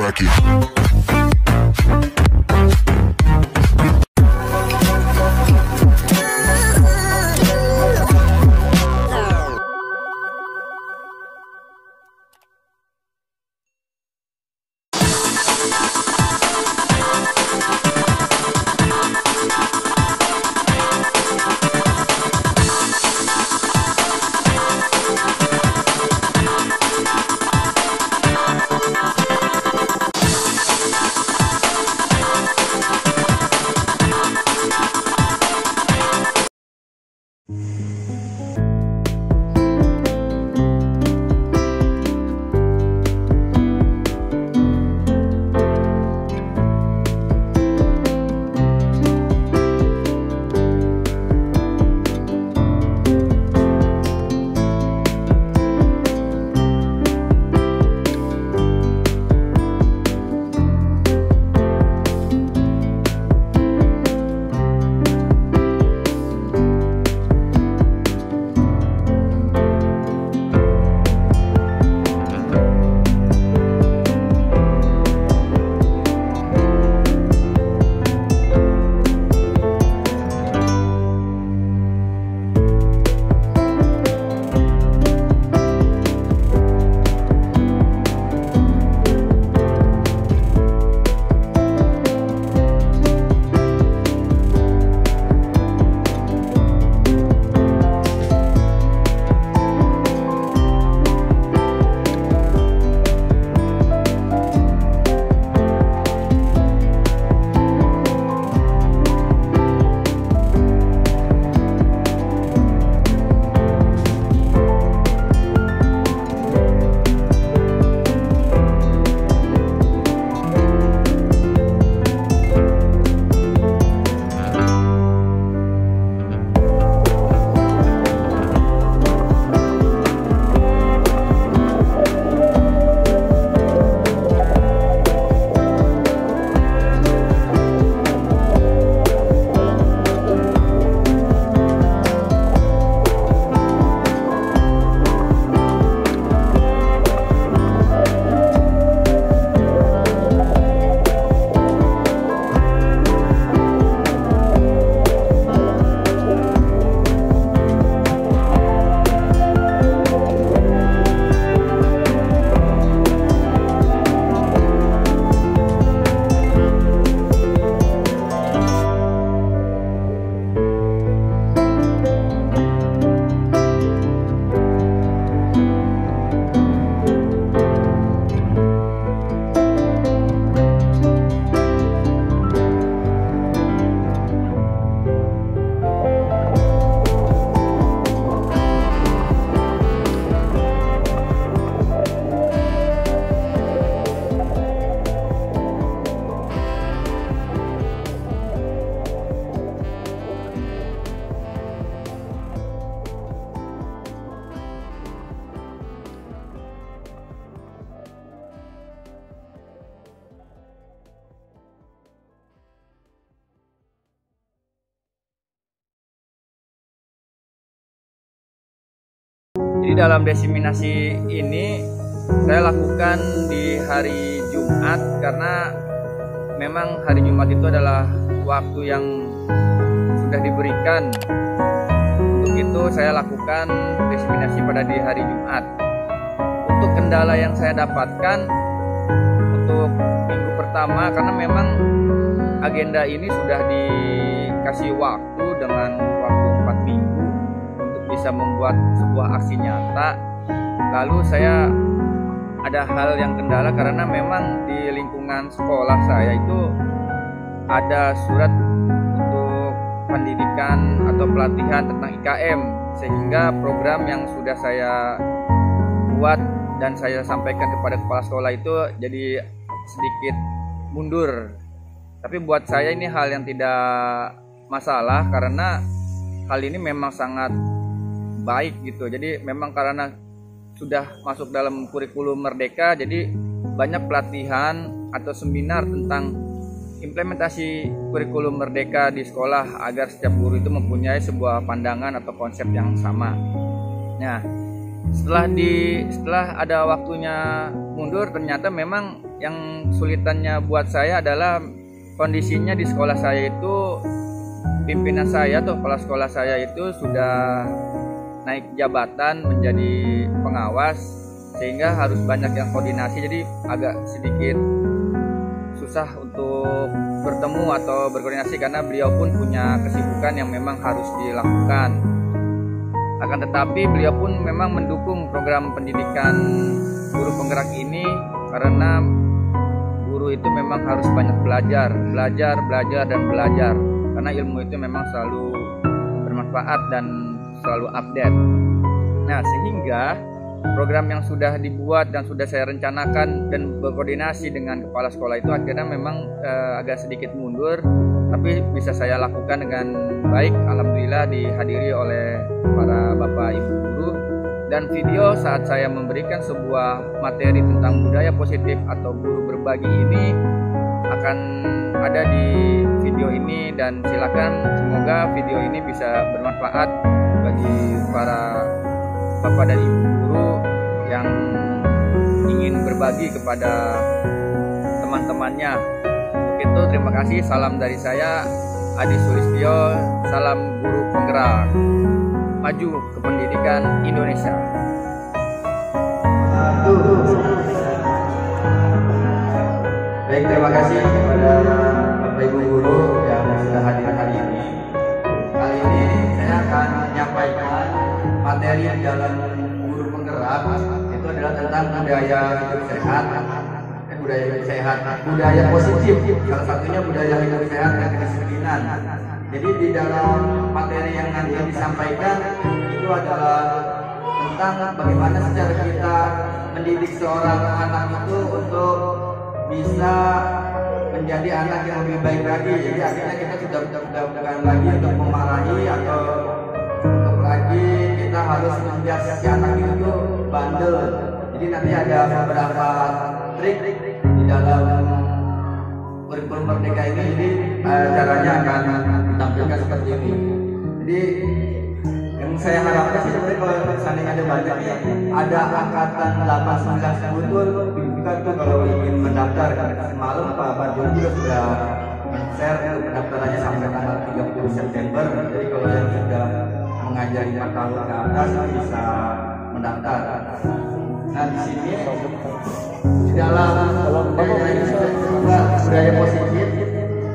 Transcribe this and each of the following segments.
crack it. Jadi dalam diseminasi ini saya lakukan di hari Jumat karena memang hari Jumat itu adalah waktu yang sudah diberikan. Untuk itu saya lakukan diseminasi pada di hari Jumat. Untuk kendala yang saya dapatkan untuk minggu pertama karena memang agenda ini sudah dikasih waktu dengan waktu 4 minggu bisa membuat sebuah aksi nyata. Lalu saya ada hal yang kendala karena memang di lingkungan sekolah saya itu ada surat untuk pendidikan atau pelatihan tentang IKM, sehingga program yang sudah saya buat dan saya sampaikan kepada kepala sekolah itu jadi sedikit mundur. Tapi buat saya ini hal yang tidak masalah karena hal ini memang sangat baik gitu. Jadi memang karena sudah masuk dalam kurikulum Merdeka, jadi banyak pelatihan atau seminar tentang implementasi kurikulum Merdeka di sekolah agar setiap guru itu mempunyai sebuah pandangan atau konsep yang sama. Nah, setelah ada waktunya mundur, ternyata memang yang sulitannya buat saya adalah kondisinya di sekolah saya itu, pimpinan saya atau kepala sekolah saya itu sudah naik jabatan menjadi pengawas, sehingga harus banyak yang koordinasi, jadi agak sedikit susah untuk bertemu atau berkoordinasi karena beliau pun punya kesibukan yang memang harus dilakukan. Akan tetapi beliau pun memang mendukung program pendidikan guru penggerak ini karena guru itu memang harus banyak belajar dan belajar karena ilmu itu memang selalu bermanfaat dan selalu update. Nah, sehingga program yang sudah dibuat dan sudah saya rencanakan dan berkoordinasi dengan kepala sekolah itu akhirnya memang agak sedikit mundur, tapi bisa saya lakukan dengan baik. Alhamdulillah dihadiri oleh para bapak ibu guru, dan video saat saya memberikan sebuah materi tentang budaya positif atau guru berbagi ini akan ada di video ini, dan silakan semoga video ini bisa bermanfaat bagi para bapak dan ibu guru yang ingin berbagi kepada teman-temannya. Untuk itu terima kasih, salam dari saya Adi Sulistyo, salam guru penggerak, maju ke pendidikan Indonesia. Baik, terima kasih kepada Bapak Ibu guru yang sudah hadir hari ini. Kali ini saya akan menyampaikan materi dalam guru penggerak, itu adalah tentang budaya hidup sehat, budaya positif. Salah satunya budaya hidup sehat dan kedisiplinan. Jadi di dalam materi yang nanti disampaikan itu adalah tentang bagaimana secara kita mendidik seorang anak itu untuk bisa menjadi anak yang lebih baik lagi. Jadi akhirnya kita sudah bukan lagi untuk memarahi atau untuk lagi kita harus membias si anak itu bandel. Jadi nanti ada beberapa trik di dalam kurikulum Merdeka ini. Jadi caranya akan ditampilkan seperti ini. Jadi yang saya harapkan sih sebenarnya kalau seandainya ada banyak ya, ada angkatan 8, 9, 10 tuh dibuka tuh kalau ingin mendaftar. Semalam Pak Joni juga sudah share pendaftarannya sampai tanggal 30 September. Jadi kalau yang sudah mengajari 4 tahun ke atas bisa mendaftar. Nah, di sini di dalam budaya positif,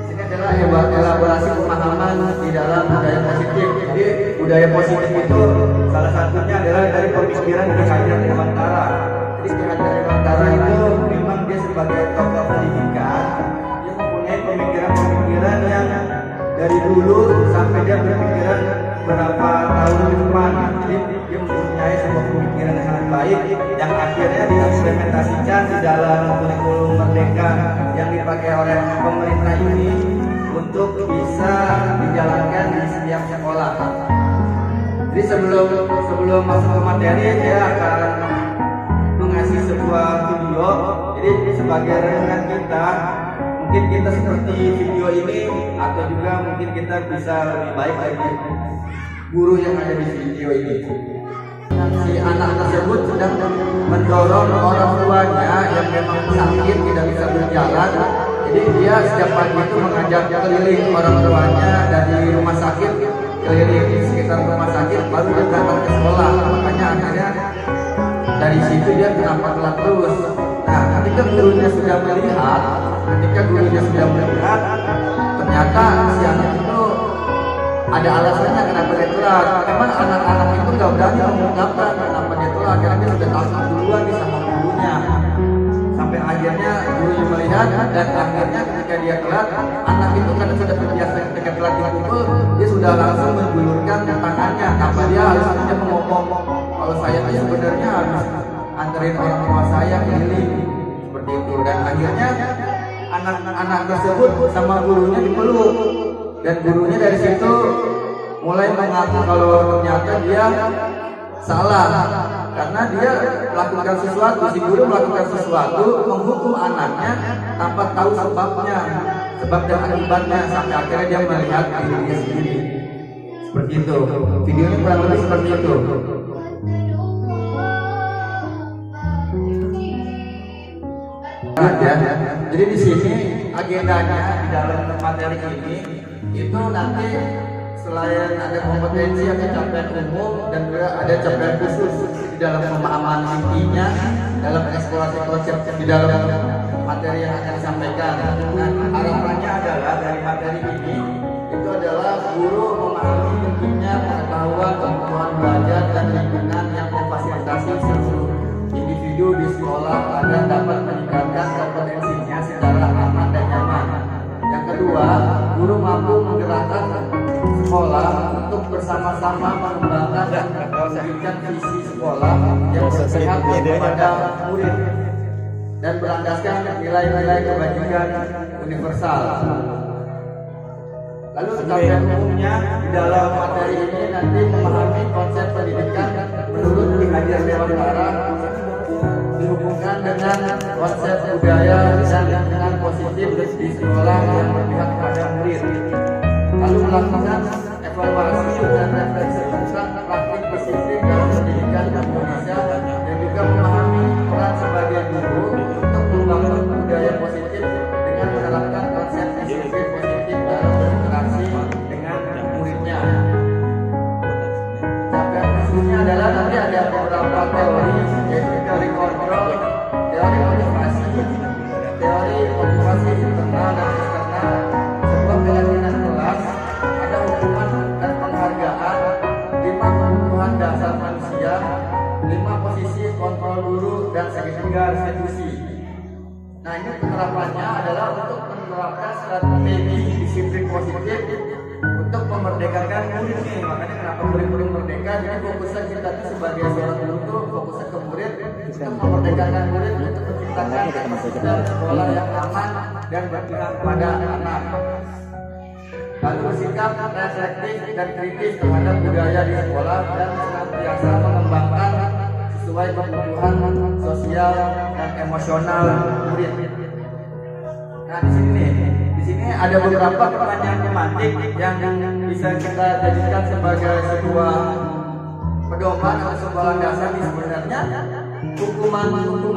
ini adalah elaborasi pemahaman di dalam budaya positif. Jadi budaya positif itu salah satunya adalah dari pemikiran Ki Hajar Dewantara. Jadi Ki Hajar Dewantara itu memang dia sebagai tokoh pendidikan, dia mempunyai pemikiran-pemikiran yang dari dulu sampai dia berpikiran berapa tahun ke depan. Jadi dia mempunyai sebuah pemikiran yang sangat baik yang akhirnya diimplementasikan di dalam kurikulum Merdeka yang dipakai oleh pemerintah ini untuk bisa dijalankan di setiap sekolah. Jadi sebelum masuk ke materi, saya akan mengasih sebuah video. Jadi sebagai renungan kita, mungkin kita seperti video ini, atau juga mungkin kita bisa lebih baik lagi guru yang ada di video ini. Si anak tersebut sedang mendorong orang tuanya yang memang sakit tidak bisa berjalan. Jadi dia setiap pagi itu mengajak keliling orang tuanya dari rumah sakit, keliling di sekitar rumah sakit, baru dia berangkat ke sekolah. Makanya akhirnya dari situ dia kenapa telat terus. Nah, ketika gurunya sudah melihat, ternyata si anak itu ada alasannya kenapa dia telat. Memang anak-anak itu nggak berani mengungkapkan kenapa dia telat, karena dia sudah takut duluan nih sama gurunya. Sampai akhirnya gurunya melihat, dan akhirnya ketika dia telat, anak itu karena sudah terbiasa ketika telat dipukul, dia sudah langsung menjulurkan tangannya. Apa dia harusnya mengomong kalau saya tuh sebenarnya harus anterin orang tua saya keliling seperti itu. Dan akhirnya anak tersebut sama gurunya dipeluk, dan gurunya dari situ mulai mengaku kalau ternyata dia salah karena dia melakukan sesuatu, si guru melakukan sesuatu menghukum anaknya tanpa tahu sebabnya, sebab dan akibatnya, sampai akhirnya dia melihat dirinya sendiri. Seperti itu. Videonya kurang lebih seperti itu. Ya. Jadi di sini agendanya di dalam materi ini itu nanti selain ada kompetensi atau capaian umum dan juga ada capaian khusus di dalam pemahaman intinya dalam eksplorasi konsep di dalam materi yang akan disampaikan. Nah, harapannya adalah dari materi ini itu adalah guru memahami pentingnya pengetahuan, kebutuhan belajar dan lingkungan yang memfasilitasi seluruh individu di sekolah agar dapat meningkatkan kompetensinya secara aman dan nyaman. Yang kedua, guru mampu menggerakkan sekolah untuk bersama-sama mengembangkan dan mewujudkan visi sekolah yang berpihak kepada murid dan berlandaskan nilai-nilai kebajikan universal. Lalu capaian umumnya di dalam materi ini nanti memahami konsep pendidikan menurut Ki Hajar Dewantara dihubungkan dengan konsep budaya dan lingkungan positif di sekolah yang berpihak kepada murid. Lalu melakukan evaluasi dan refleksi tentang praktik disiplin dalam pendidikan Indonesia dan juga memahami peran sebagai guru untuk membangun budaya positif dengan menerapkan konsep disiplin positif dalam berinteraksi dengan muridnya. Capaian khususnya adalah nanti ada beberapa teori, yaitu teori kontrol, teori motivasi internal dan eksternal, sebuah keyakinan kelas, ada hukuman dan penghargaan, 5 kebutuhan dasar manusia, 5 posisi kontrol guru dan segitiga restitusi. Nah, ini penerapannya adalah untuk menerapkan strategi disiplin positif untuk memerdekakan murid nih. Makanya kenapa murid-murid merdeka, jadi fokusnya kita tuh sebagai seorang guru tuh fokusnya ke murid untuk memerdekakan murid untuk menciptakan ekosistem sekolah yang aman dan berpihak pada anak. Lalu bersikap reflektif dan kritis terhadap budaya di sekolah dan senantiasa mengembangkan sesuai kebutuhan sosial dan emosional murid. Nah, di sini ada beberapa pertanyaan tematik yang bisa kita jadikan sebagai sebuah pedoman atau sebuah landasan. Sebenarnya hukuman itu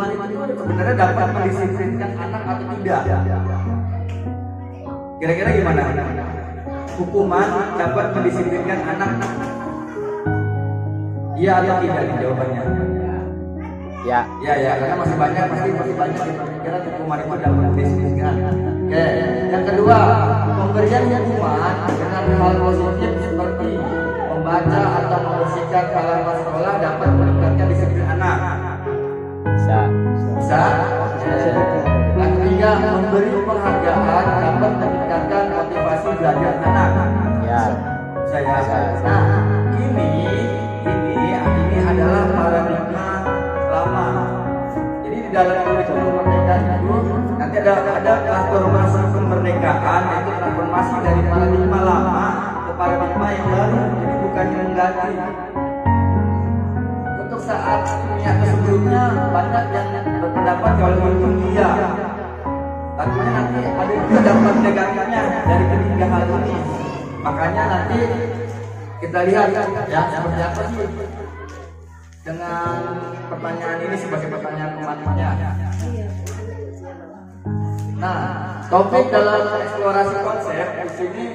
sebenarnya dapat mendisiplinkan anak atau tidak? Kira-kira gimana? Hukuman dapat mendisiplinkan anak? Iya atau tidak nih jawabannya? Ya, karena masih banyak di pemikiran hukuman itu dapat mendisiplinkan. Oke, yang kedua, pemberian hukuman dengan hal positif seperti membaca atau membersihkan halaman sekolah dapat meningkatkan disiplin anak. Bisa. Yang ketiga, memberi penghargaan dapat meningkatkan motivasi belajar anak. Bisa. Nah, ini adalah paradigma lama. Jadi di dalam kurikulum merdeka itu nanti ada transformasi kemerdekaan, yaitu transformasi dari paradigma lama ke paradigma yang baru. Jadi bukan yang mengganti. Untuk saat ini atau sebelumnya banyak yang berpendapat kalau itu iya. Artinya nanti ada juga dampak negatifnya dari ketiga hal ini. Makanya nanti kita lihat ya seperti apa sih dengan pertanyaan ini sebagai pertanyaan pematiknya. Nah, topik dalam eksplorasi konsep di sini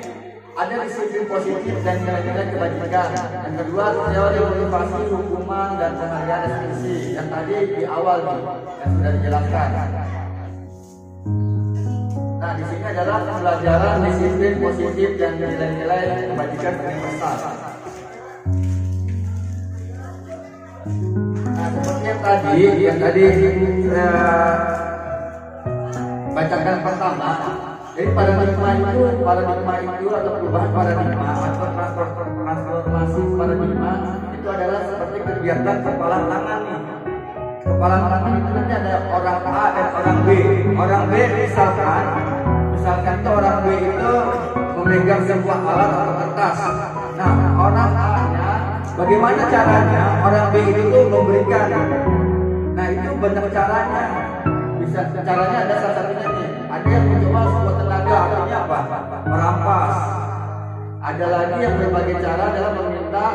ada disiplin positif dan nilai-nilai kebajikan. Yang kedua, teori motivasi, hukuman dan penghargaan restitusi. Yang tadi di awal nih yang sudah dijelaskan. Nah, di sini adalah pembelajaran disiplin positif dan nilai-nilai kebajikan universal. Nah, seperti yang tadi bacakan pertama. Jadi paradigma itu atau perubahan paradigma atau transformasi paradigma itu adalah seperti kegiatan kepala tangan nih. Kepala tangan itu nanti ada orang A dan orang B. Orang B misalkan itu orang B itu memegang sebuah alat atau kertas. Nah, orang A-nya bagaimana caranya orang B itu tuh memberikan. Nah, itu banyak caranya. Bisa caranya ada salah satunya nih. Ada yang mencoba sebuah tenaga, artinya apa? Merampas. Ada lagi yang berbagai cara adalah meminta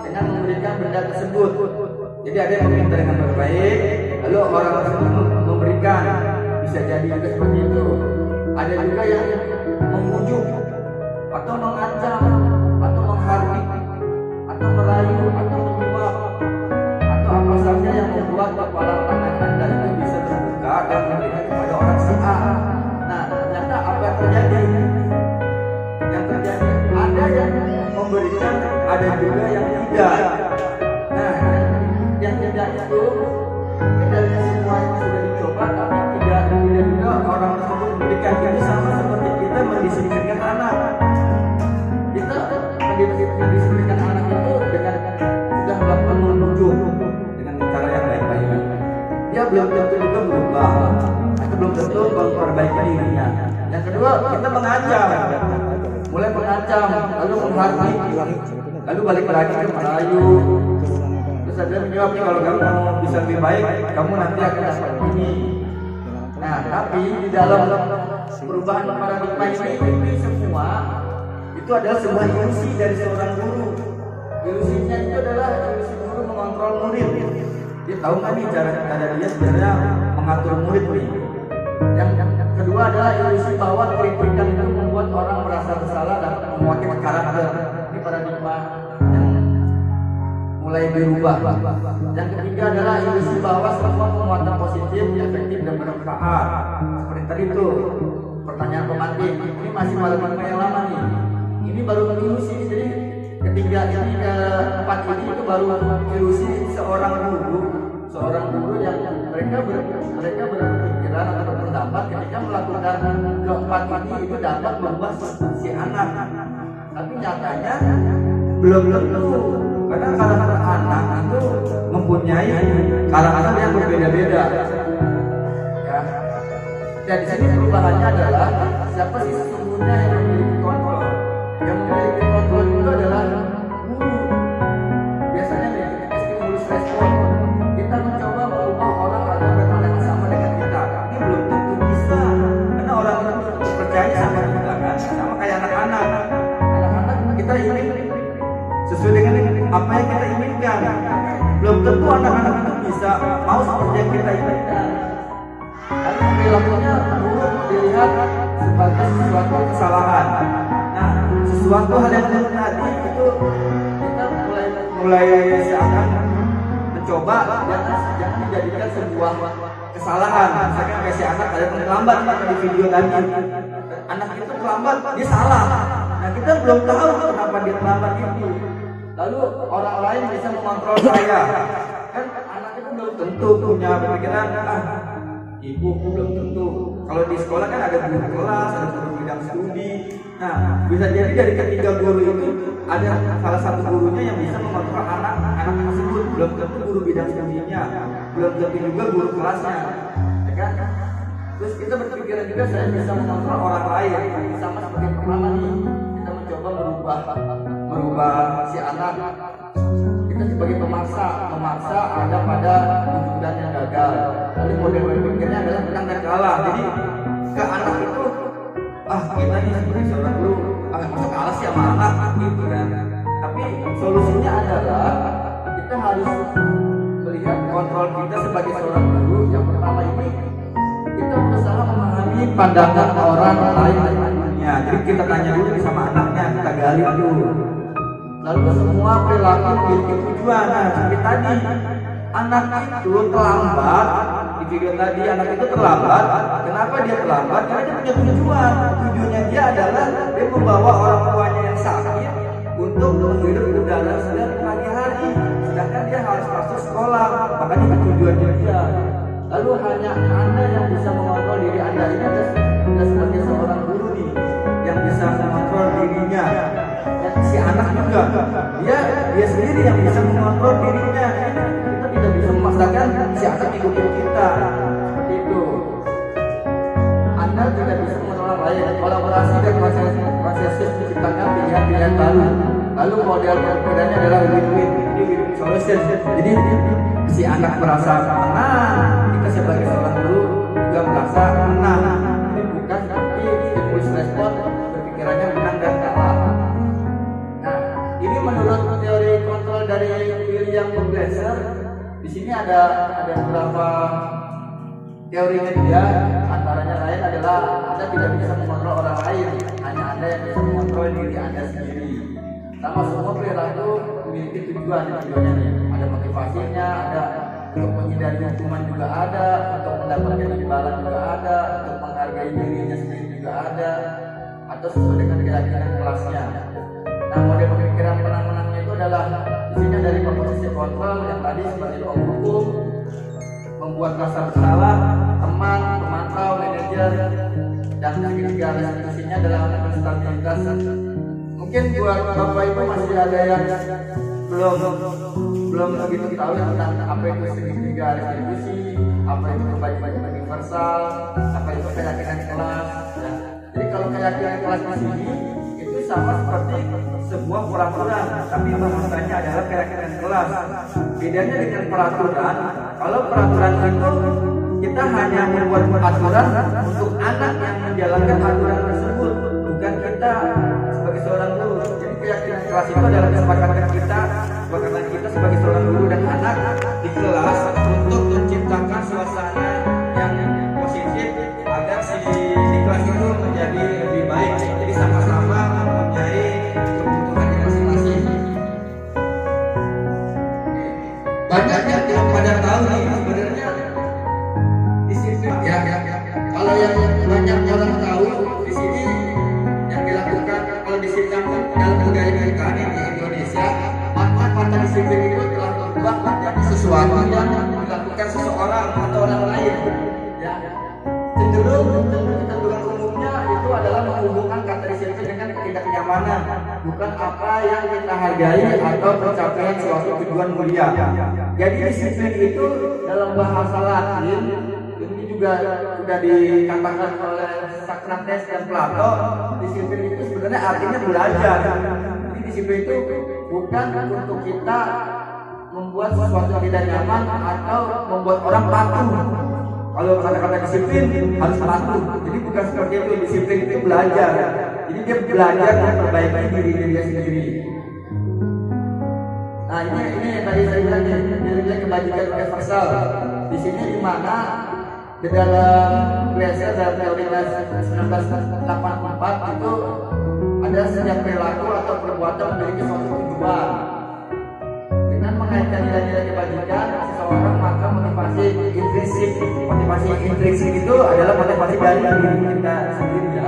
dengan memberikan benda tersebut. Jadi ada yang meminta dengan baik, lalu orang tersebut memberikan. bisa jadi juga seperti itu. Ada juga yang membujuk atau mengancam atau menghardik atau merayu atau menyuap atau apa saja yang membuat kepala tangan Anda itu bisa terbuka dan memberikan kepada orang si A. Nah, ternyata apa yang terjadi? Yang terjadi ada yang memberikan, ada juga yang tidak. Nah, yang tidak itu dari semua yang sudah dicoba, tapi tidak juga orang tersebut memberikan. Ini sama seperti kita mendisiplinkan anak. Kita mendisiplinkan anak itu dengan sudah melakukan membujuk dengan cara yang baik-baik. Dia belum tentu juga berubah, atau belum tentu memperbaiki dirinya. Yang kedua, kita mengancam, mulai mengancam, lalu menghardik, lalu balik lagi ke merayu. Terus ada menjawab, kalau kamu bisa lebih baik, kamu nanti akan dapat ini. Nah, tapi di dalam perubahan paradigma ini semua itu adalah sebuah ilusi dari seorang guru. Ilusinya itu adalah ilusi guru mengontrol murid. Dia tahu nggak nih cara dia sebenarnya mengatur murid nih. Yang kedua adalah ilusi bahwa kritikan itu membuat orang merasa bersalah dan menguatkan karakter. Ini paradigma yang mulai berubah. Yang ketiga adalah ilusi bahwa semua penguatan positif, efektif dan bermanfaat. Seperti tadi itu pertanyaan pemantik. Ini masih paradigma yang lama nih. Ini baru ilusi. Jadi ketiga ini keempat ini itu baru ilusi seorang guru yang mereka berpikiran atau berpendapat ketika melakukan keempat ini itu dapat merubah si anak. Tapi nyatanya belum tentu, karena karakter anak itu mempunyai karakter yang berbeda-beda. Ya. Dan di sini perubahannya adalah siapa sih sesungguhnya yang memiliki kontrol? Yang memiliki kontrol itu adalah guru. Biasanya ketika stimulus respon, kita mencoba mengubah orang agar berpandangan sama dengan kita. Ini belum tentu bisa, karena orang itu percaya sama kita kan, sama kayak anak-anak. Anak-anak kita ingin sesuai dengan apa yang kita inginkan. Belum tentu anak-anak itu bisa mau seperti yang kita inginkan. Karena perilakunya buruk dilihat sebagai sesuatu kesalahan. Nah, sesuatu hal yang buruk tadi itu kita mulai seakan mencoba jangan dijadikan sebuah kesalahan. Misalkan kayak si anak ada terlambat di video tadi. Anak itu terlambat, dia salah. Nah, kita belum tahu kenapa dia terlambat itu. Lalu orang lain bisa mengontrol saya. Kan anak itu belum tentu punya pemikiran, ibu belum tentu. Kalau di sekolah kan ada guru kelas, ada guru bidang studi. Nah, bisa jadi dari ketiga guru itu ada salah satu gurunya yang bisa mengontrol anak tersebut. Belum tentu guru bidang studinya, belum tentu juga guru kelasnya, ya kan? Terus kita berpikiran juga saya bisa mengontrol orang lain. Sama seperti pertama nih, kita mencoba merubah si anak. Kita sebagai pemaksa ada pada wujudnya yang gagal. Lalu model berpikirnya adalah menang dan kalah. Jadi ke anak itu, kita ini sebagai seorang guru, masa kalah sih sama anak gitu kan. Tapi solusinya adalah kita harus melihat kontrol kita sebagai seorang guru. Yang pertama ini kita berusaha memahami pandangan orang lain dan dunia. Jadi kita tanya dulu sama anaknya, kita gali dulu. Lalu semua perilaku memiliki tujuan. Nah, seperti tadi anak itu terlambat di video tadi, anak itu terlambat. Kenapa dia terlambat? Karena dia punya tujuan. Tujuannya dia adalah dia membawa orang tuanya yang sakit untuk menghirup udara segar di pagi hari. Sedangkan dia harus masuk sekolah, makanya itu tujuannya dia. Lalu hanya Anda yang bisa mengontrol diri Anda. Ini ada sebagai seorang guru nih yang bisa mengontrol dirinya. Dan si anak juga, dia sendiri yang bisa mengontrol dirinya. Kita tidak bisa memaksakan si anak ikutin kita. Seperti itu. Anda tidak bisa mengontrol orang lain. Kolaborasi dan proses menciptakan pilihan-pilihan baru. Lalu model pemikirannya adalah win-win solution. Jadi si anak merasa menang, kita sebagai seorang guru juga merasa menang. Ini bukan seperti stimulus respon berpikirannya menang dan kalah. Nah, ini menurut teori kontrol dari William Glasser. Di sini ada beberapa teorinya dia antaranya lain adalah Anda tidak bisa mengontrol orang lain, hanya Anda yang bisa mengontrol diri Anda sendiri. Sama semua perilaku memiliki tujuannya nih. Ada motivasinya, ada untuk menghindari hukuman juga ada, untuk mendapatkan imbalan juga ada, untuk menghargai dirinya sendiri juga ada, atau sesuai dengan keyakinan kelasnya. Nah, model pemikiran menang-menangnya itu adalah isinya dari komposisi kontrol yang tadi seperti penghukum, membuat rasa bersalah, teman, pemantau, manajer, dan segitiga restitusinya dalam stabilitas. Mungkin buat Bapak Ibu masih ada yang belum begitu tahu tentang apa itu segitiga restitusi, apa itu kebajikan universal, apa itu keyakinan kelas. Ya. Jadi kalau keyakinan kelas di sini itu sama seperti sebuah peraturan, tapi bahasanya adalah keyakinan kelas. Bedanya dengan peraturan, kalau peraturan itu kita hanya membuat aturan untuk anak yang menjalankan aturan tersebut, bukan kita sebagai seorang guru. Jadi keyakinan kelas itu adalah kesepakatan kita sebagai seorang guru dan anak di kelas untuk menciptakan suasana yang positif agar di kelas itu menjadi lebih baik. Jadi sama-sama mempunyai kebutuhannya masing-masing. Banyaknya yang pada tahu nih sebenarnya disiplin ya. Kalau yang banyak orang tahu di sini yang dilakukan kalau disiplin dalam budaya kita di Indonesia, maka disiplin itu telah berubah menjadi sesuatu yang dilakukan seseorang atau orang lain. Ya, cenderung umumnya itu adalah menghubungkan kata disiplin dengan ketidaknyamanan, bukan apa yang kita hargai atau pencapaian suatu tujuan mulia. Jadi disiplin itu dalam bahasa Latin ini juga sudah dikatakan oleh Socrates dan Plato. Disiplin itu sebenarnya artinya belajar. Jadi disiplin itu bukan untuk kita membuat sesuatu yang tidak nyaman atau membuat orang patuh. Kalau kata-kata disiplin harus patuh. Jadi bukan seperti itu. Disiplin itu belajar. Jadi dia belajar memperbaiki diri dia sendiri. Nah ini tadi saya bilang nilai kebajikan universal. Di sini di mana di dalam Glaser dalam teori 1984 itu ada setiap perilaku atau perbuatan memiliki suatu tujuan. Dengan mengaitkan nilai-nilai kebajikan seseorang, maka motivasi intrinsik itu adalah motivasi dari diri kita sendiri ya,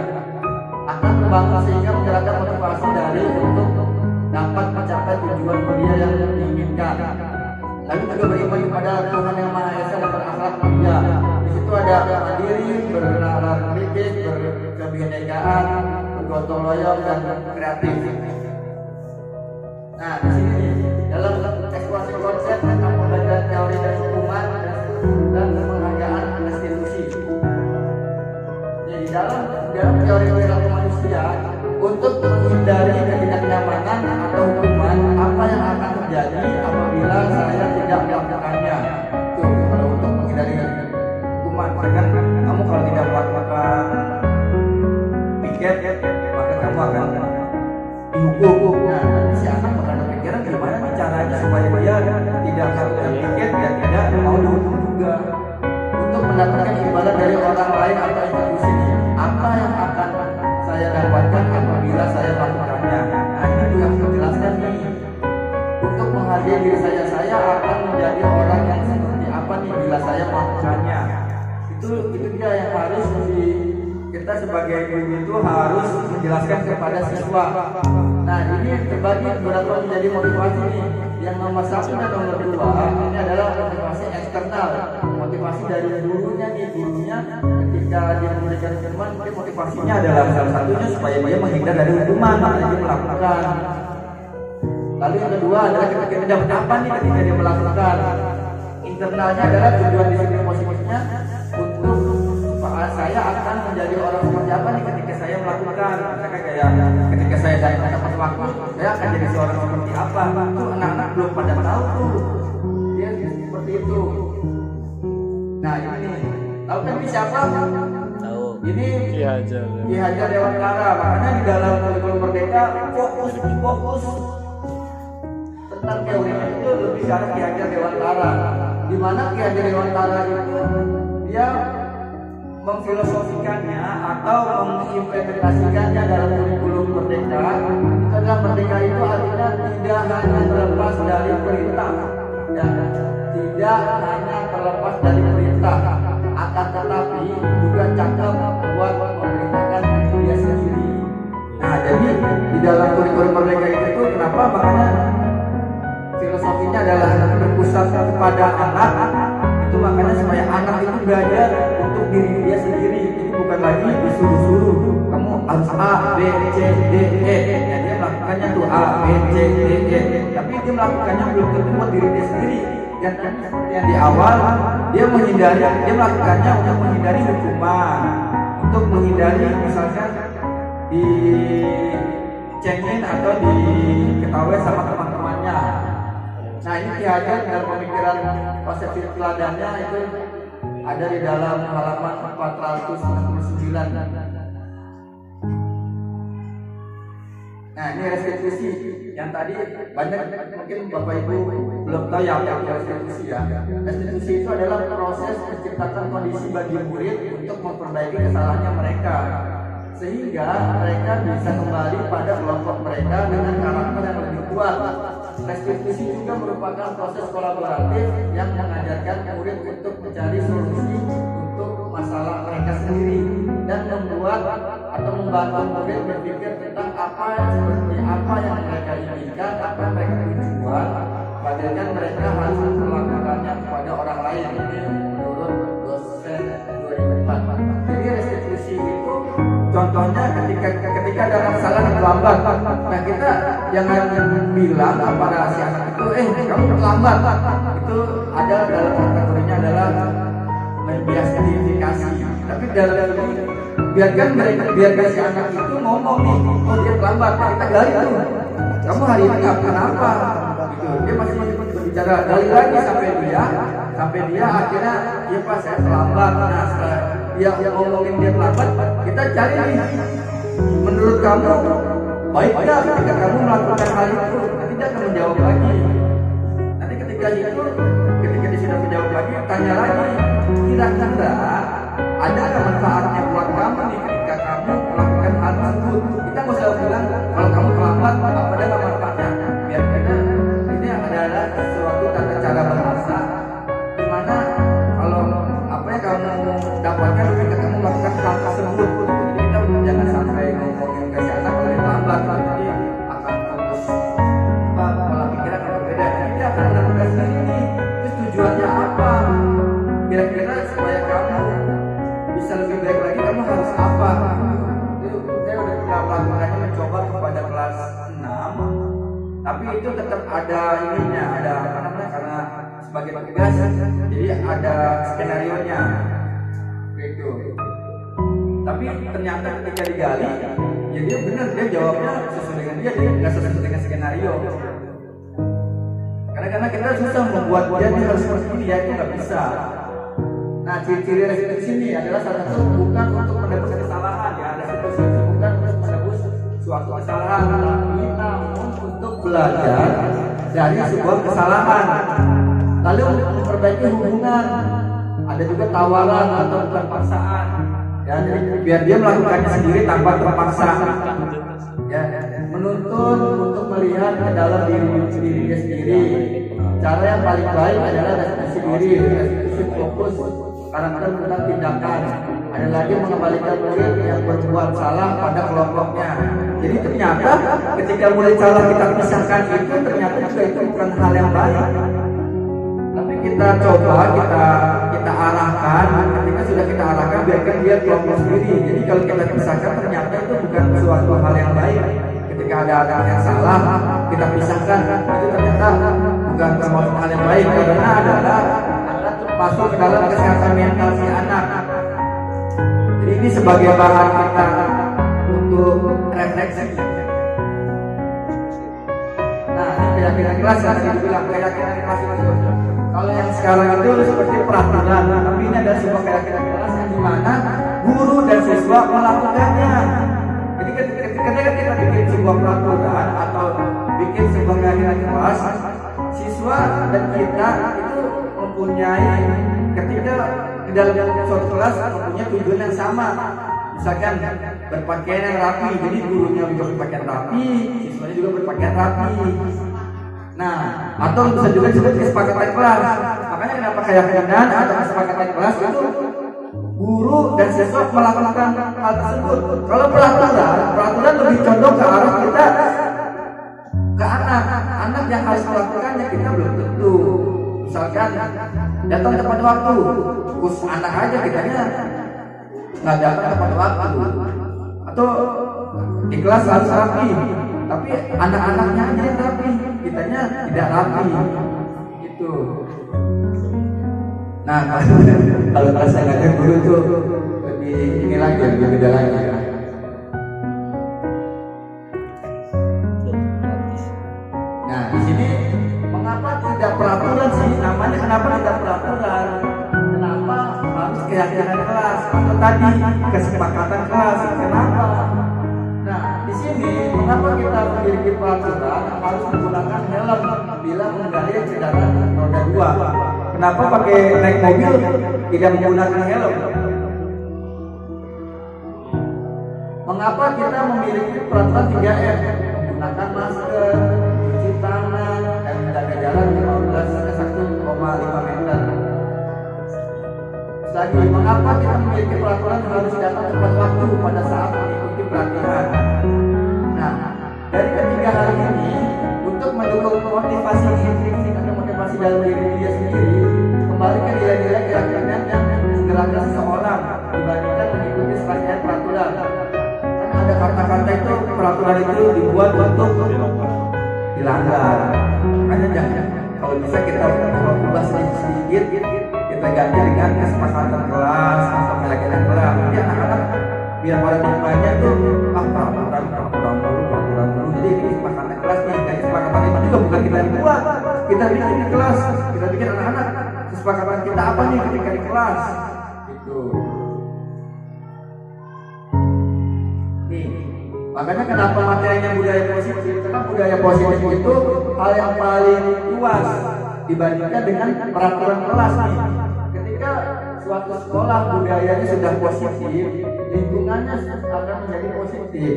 akan terbangun sehingga menggerakkan motivasi dari untuk dapat mencapai tujuan mulia yang diinginkan. Lalu juga beriman kepada Tuhan yang Maha Esa dan berakhlak mulia. Di situ ada mandiri, bernalar kritis, berkebinekaan, bergotong royong dan kreatif. Nah, di sini dalam eksplorasi konsep tentang pembelajaran teori dan hukuman dan penghargaan restitusi. Jadi dalam teori perilaku manusia, untuk menghindari ketidaknyamanan atau hukuman, apa yang akan terjadi apabila saya tidak melakukannya? Tuh, kalau untuk menghindari hukuman, kan kamu kalau tidak melakukan piket, maka kamu akan dihukum. Nah, si anak bakal berpikiran gimana caranya supaya dia tidak melakukan piket dan tidak mau dihukum juga. Untuk mendapatkan imbalan dari orang lain atau institusi, apa yang akan saya dapatkan apabila saya melakukannya? Nah, ini juga harus dijelaskan nih. Untuk menghargai diri saya akan menjadi orang yang seperti apa nih bila saya melakukannya? Itu dia yang harus kita sebagai guru itu harus menjelaskan kepada siswa. Nah, ini terbagi beberapa menjadi motivasi nih. Yang nomor 1 dan nomor 2 ini adalah motivasi eksternal, motivasi dari gurunya nih. Gurunya ketika dia memberikan firman, motivasinya adalah salah satunya supaya dia menghindar dari hukuman yang dia melakukan. Lalu yang kedua adalah ketika dia dapat apa nih ketika dia melakukan. Internalnya adalah tujuan disiplin positifnya untuk saya akan menjadi orang seperti apa nih ketika saya melakukan. Misalkan kayak ketika saya dapat waktu, saya akan jadi seorang seperti apa. Itu anak-anak belum pada tahu tuh. Dia seperti itu. Nah ini, tahu kan ini siapa? Tahu. Ini Ki Hajar Dewantara. Makanya di dalam kurikulum Merdeka fokus tentang teorinya itu lebih ke arah Ki Hajar Dewantara. Di mana Ki Hajar Dewantara itu dia memfilosofikannya atau mengimplementasikannya dalam kurikulum merdeka. Itu adalah merdeka itu artinya tidak hanya terlepas dari perintah, ya, tidak hanya terlepas dari perintah, akan tetapi juga cakap buat memerintahkan diri dia sendiri. Nah, jadi di dalam kurikulum merdeka itu kenapa makanya filosofinya adalah berpusat kepada anak. Itu makanya supaya anak itu belajar untuk diri dia sendiri. Itu bukan lagi disuruh-suruh. Kamu harus A, B, C, D, E. Ya, dia melakukannya tuh A, B, C, D, E. Tapi dia melakukannya belum tentu buat diri dia sendiri. Yang di awal dia melakukannya untuk menghindari hukuman, untuk menghindari misalkan dicengin atau diketahui sama teman-temannya. Nah, ini Ki Hajar dalam pemikiran konsep teladannya itu ada di dalam halaman 469. Nah, ini restitusi yang tadi banyak mungkin Bapak Ibu belum tahu ya apa restitusi ya. Restitusi itu adalah proses menciptakan kondisi bagi murid untuk memperbaiki kesalahannya mereka, sehingga mereka bisa kembali pada kelompok mereka dengan karakter yang lebih kuat. Restitusi juga merupakan proses kolaboratif yang mengajarkan murid untuk mencari solusi untuk masalah mereka sendiri dan membuat atau membantu murid berpikir tentang seperti apa yang mereka inginkan, apa yang mereka tujuan, bagaikan mereka harus melakukannya kepada orang lain. Ini menurut dosen 2004. Jadi restitusi itu contohnya ketika ada masalah yang terlambat. Nah, kita jangan bilang kepada si anak itu, kamu terlambat. Itu ada dalam kategorinya adalah menjustifikasi. Tapi dalam ini biarkan si anak itu ngomong nih, oh dia terlambat, kita gali tuh. Kamu hari ini kenapa? Gitu. Dia masih berbicara, gali lagi sampai dia akhirnya dia pas saya terlambat. Nah, setelah dia ngomongin dia terlambat, kita cari nih, menurut kamu baik nggak ketika kamu melakukan hal itu? Nanti dia akan menjawab lagi. Nanti ketika dia sudah menjawab lagi, tanya lagi, kira-kira ada manfaatnya buat kamu nih ketika kamu melakukan hal tersebut? Kita nggak usah bilang kalau kamu terlambat apa ada manfaatnya. Biar kita ini adalah suatu tata cara bahasa di mana kalau apa yang kamu dapatkan ketika kamu melakukan hal tersebut. Jadi kita jangan sampai ngomongin ke si anak kalau dia terlambat, jadi akan fokus pola pikir akan berbeda. Kita akan menentukan sendiri nih, terus tujuannya apa? Kira-kira supaya kamu bisa lebih baik lagi, kamu harus apa? Itu saya udah pernah melakukannya, mencoba kepada kelas 6, tapi itu tetap ada ininya, ada apa namanya, karena sebagai tugas, jadi ada skenario-nya, gitu. Tapi ternyata ketika digali, ya dia benar, dia jawabnya sesuai dengan dia, jadi nggak sesuai dengan skenario. Karena kita susah membuat dia harus seperti ini, ya itu nggak bisa. Nah, ciri-ciri restitusi ini adalah salah satu bukan untuk menebus kesalahan, ya. Restitusi itu bukan untuk menebus suatu kesalahan, tapi namun untuk belajar dari sebuah kesalahan, lalu memperbaiki hubungan. Ada juga tawaran atau bukan paksaan, ya. Jadi biar dia melakukannya sendiri tanpa terpaksa, ya. Menuntun untuk melihat ke dalam diri dia sendiri. Cara yang paling baik adalah restitusi diri, restitusi fokus karakter tentang tindakan. Ada lagi mengembalikan murid yang berbuat salah pada kelompoknya. Jadi ternyata ketika murid salah kita pisahkan itu ternyata juga itu bukan hal yang baik. Tapi kita coba kita arahkan. Ketika sudah kita arahkan, biarkan dia kelompok sendiri. Jadi kalau kita pisahkan ternyata itu bukan suatu hal yang baik. Ketika ada yang salah kita pisahkan, itu ternyata bukan suatu hal yang baik, karena adalah masuk ke dalam kesehatan mental si anak. Jadi ini sebagai bahan kita untuk refleksi. Nah, ini keyakinan kelas yang tadi dibilang keyakinan kelas itu. Kalau yang sekarang itu seperti peraturan, tapi ini adalah sebuah keyakinan kelas yang dimana guru dan siswa melakukannya. Jadi ketika kita bikin sebuah peraturan atau bikin sebuah keyakinan kelas, siswa dan kita itu mempunyai ketika dalam suatu kelas mempunyai tujuan yang sama. Misalkan berpakaian yang rapi, jadi gurunya juga berpakaian rapi, siswanya juga berpakaian rapi. Nah, atau bisa juga disebut kesepakatan kelas. Makanya kenapa keyakinan atau kesepakatan kelas itu guru dan siswa melakukan hal tersebut. Kalau peraturan lebih condong ke arah kita ke anak yang harus melakukannya, kita belum tentu. Misalkan datang tepat waktu, terus anak aja kitanya nggak datang tepat waktu, atau di kelas harus rapi, tapi anak-anaknya aja yang rapi, kitanya tidak rapi, gitu. Nah, kalau kelas yang ada guru tuh lebih ini lagi, lebih beda lagi. Nah, di sini mengapa tidak peraturan sih? Namanya kenapa tidak peraturan? Kenapa harus keyakinan kelas atau tadi kesepakatan kelas? Kenapa? Nah, di sini mengapa kita memiliki peraturan harus menggunakan helm bila mengendarai kendaraan roda 2? Kenapa pakai naik mobil tidak menggunakan helm? Mengapa kita memiliki peraturan 3M? Menggunakan masker, cuci tangan, dan menjaga jarak 1,5 meter. Lagi, mengapa kita memiliki peraturan harus datang tepat waktu pada saat mengikuti pelatihan? Nah, dari ketiga hal ini, untuk mendukung motivasi intrinsik atau motivasi dalam diri dia sendiri, kembali ke nilai-nilai keyakinan yang menggerakkan seseorang dibandingkan mengikuti serangkaian peraturan. Karena ada kata-kata itu, peraturan itu dibuat untuk dilanggar. Makanya jangan, kalau bisa kita ubah sedikit, kita ganti dengan kesepakatan kelas atau keyakinan kelas. Jadi anak-anak biar pada tujuannya tuh peraturan dulu. Jadi ini kesepakatan kelas nih, dan kesepakatan itu juga bukan kita yang buat, kita bikin di kelas, kita bikin anak-anak. Kesepakatan kita apa nih ketika di kelas? Gitu. Nih, makanya kenapa materinya budaya positif? Karena budaya positif itu hal yang paling luas dibandingkan dengan peraturan kelas nih. Ketika suatu sekolah budayanya sudah positif, lingkungannya akan menjadi positif,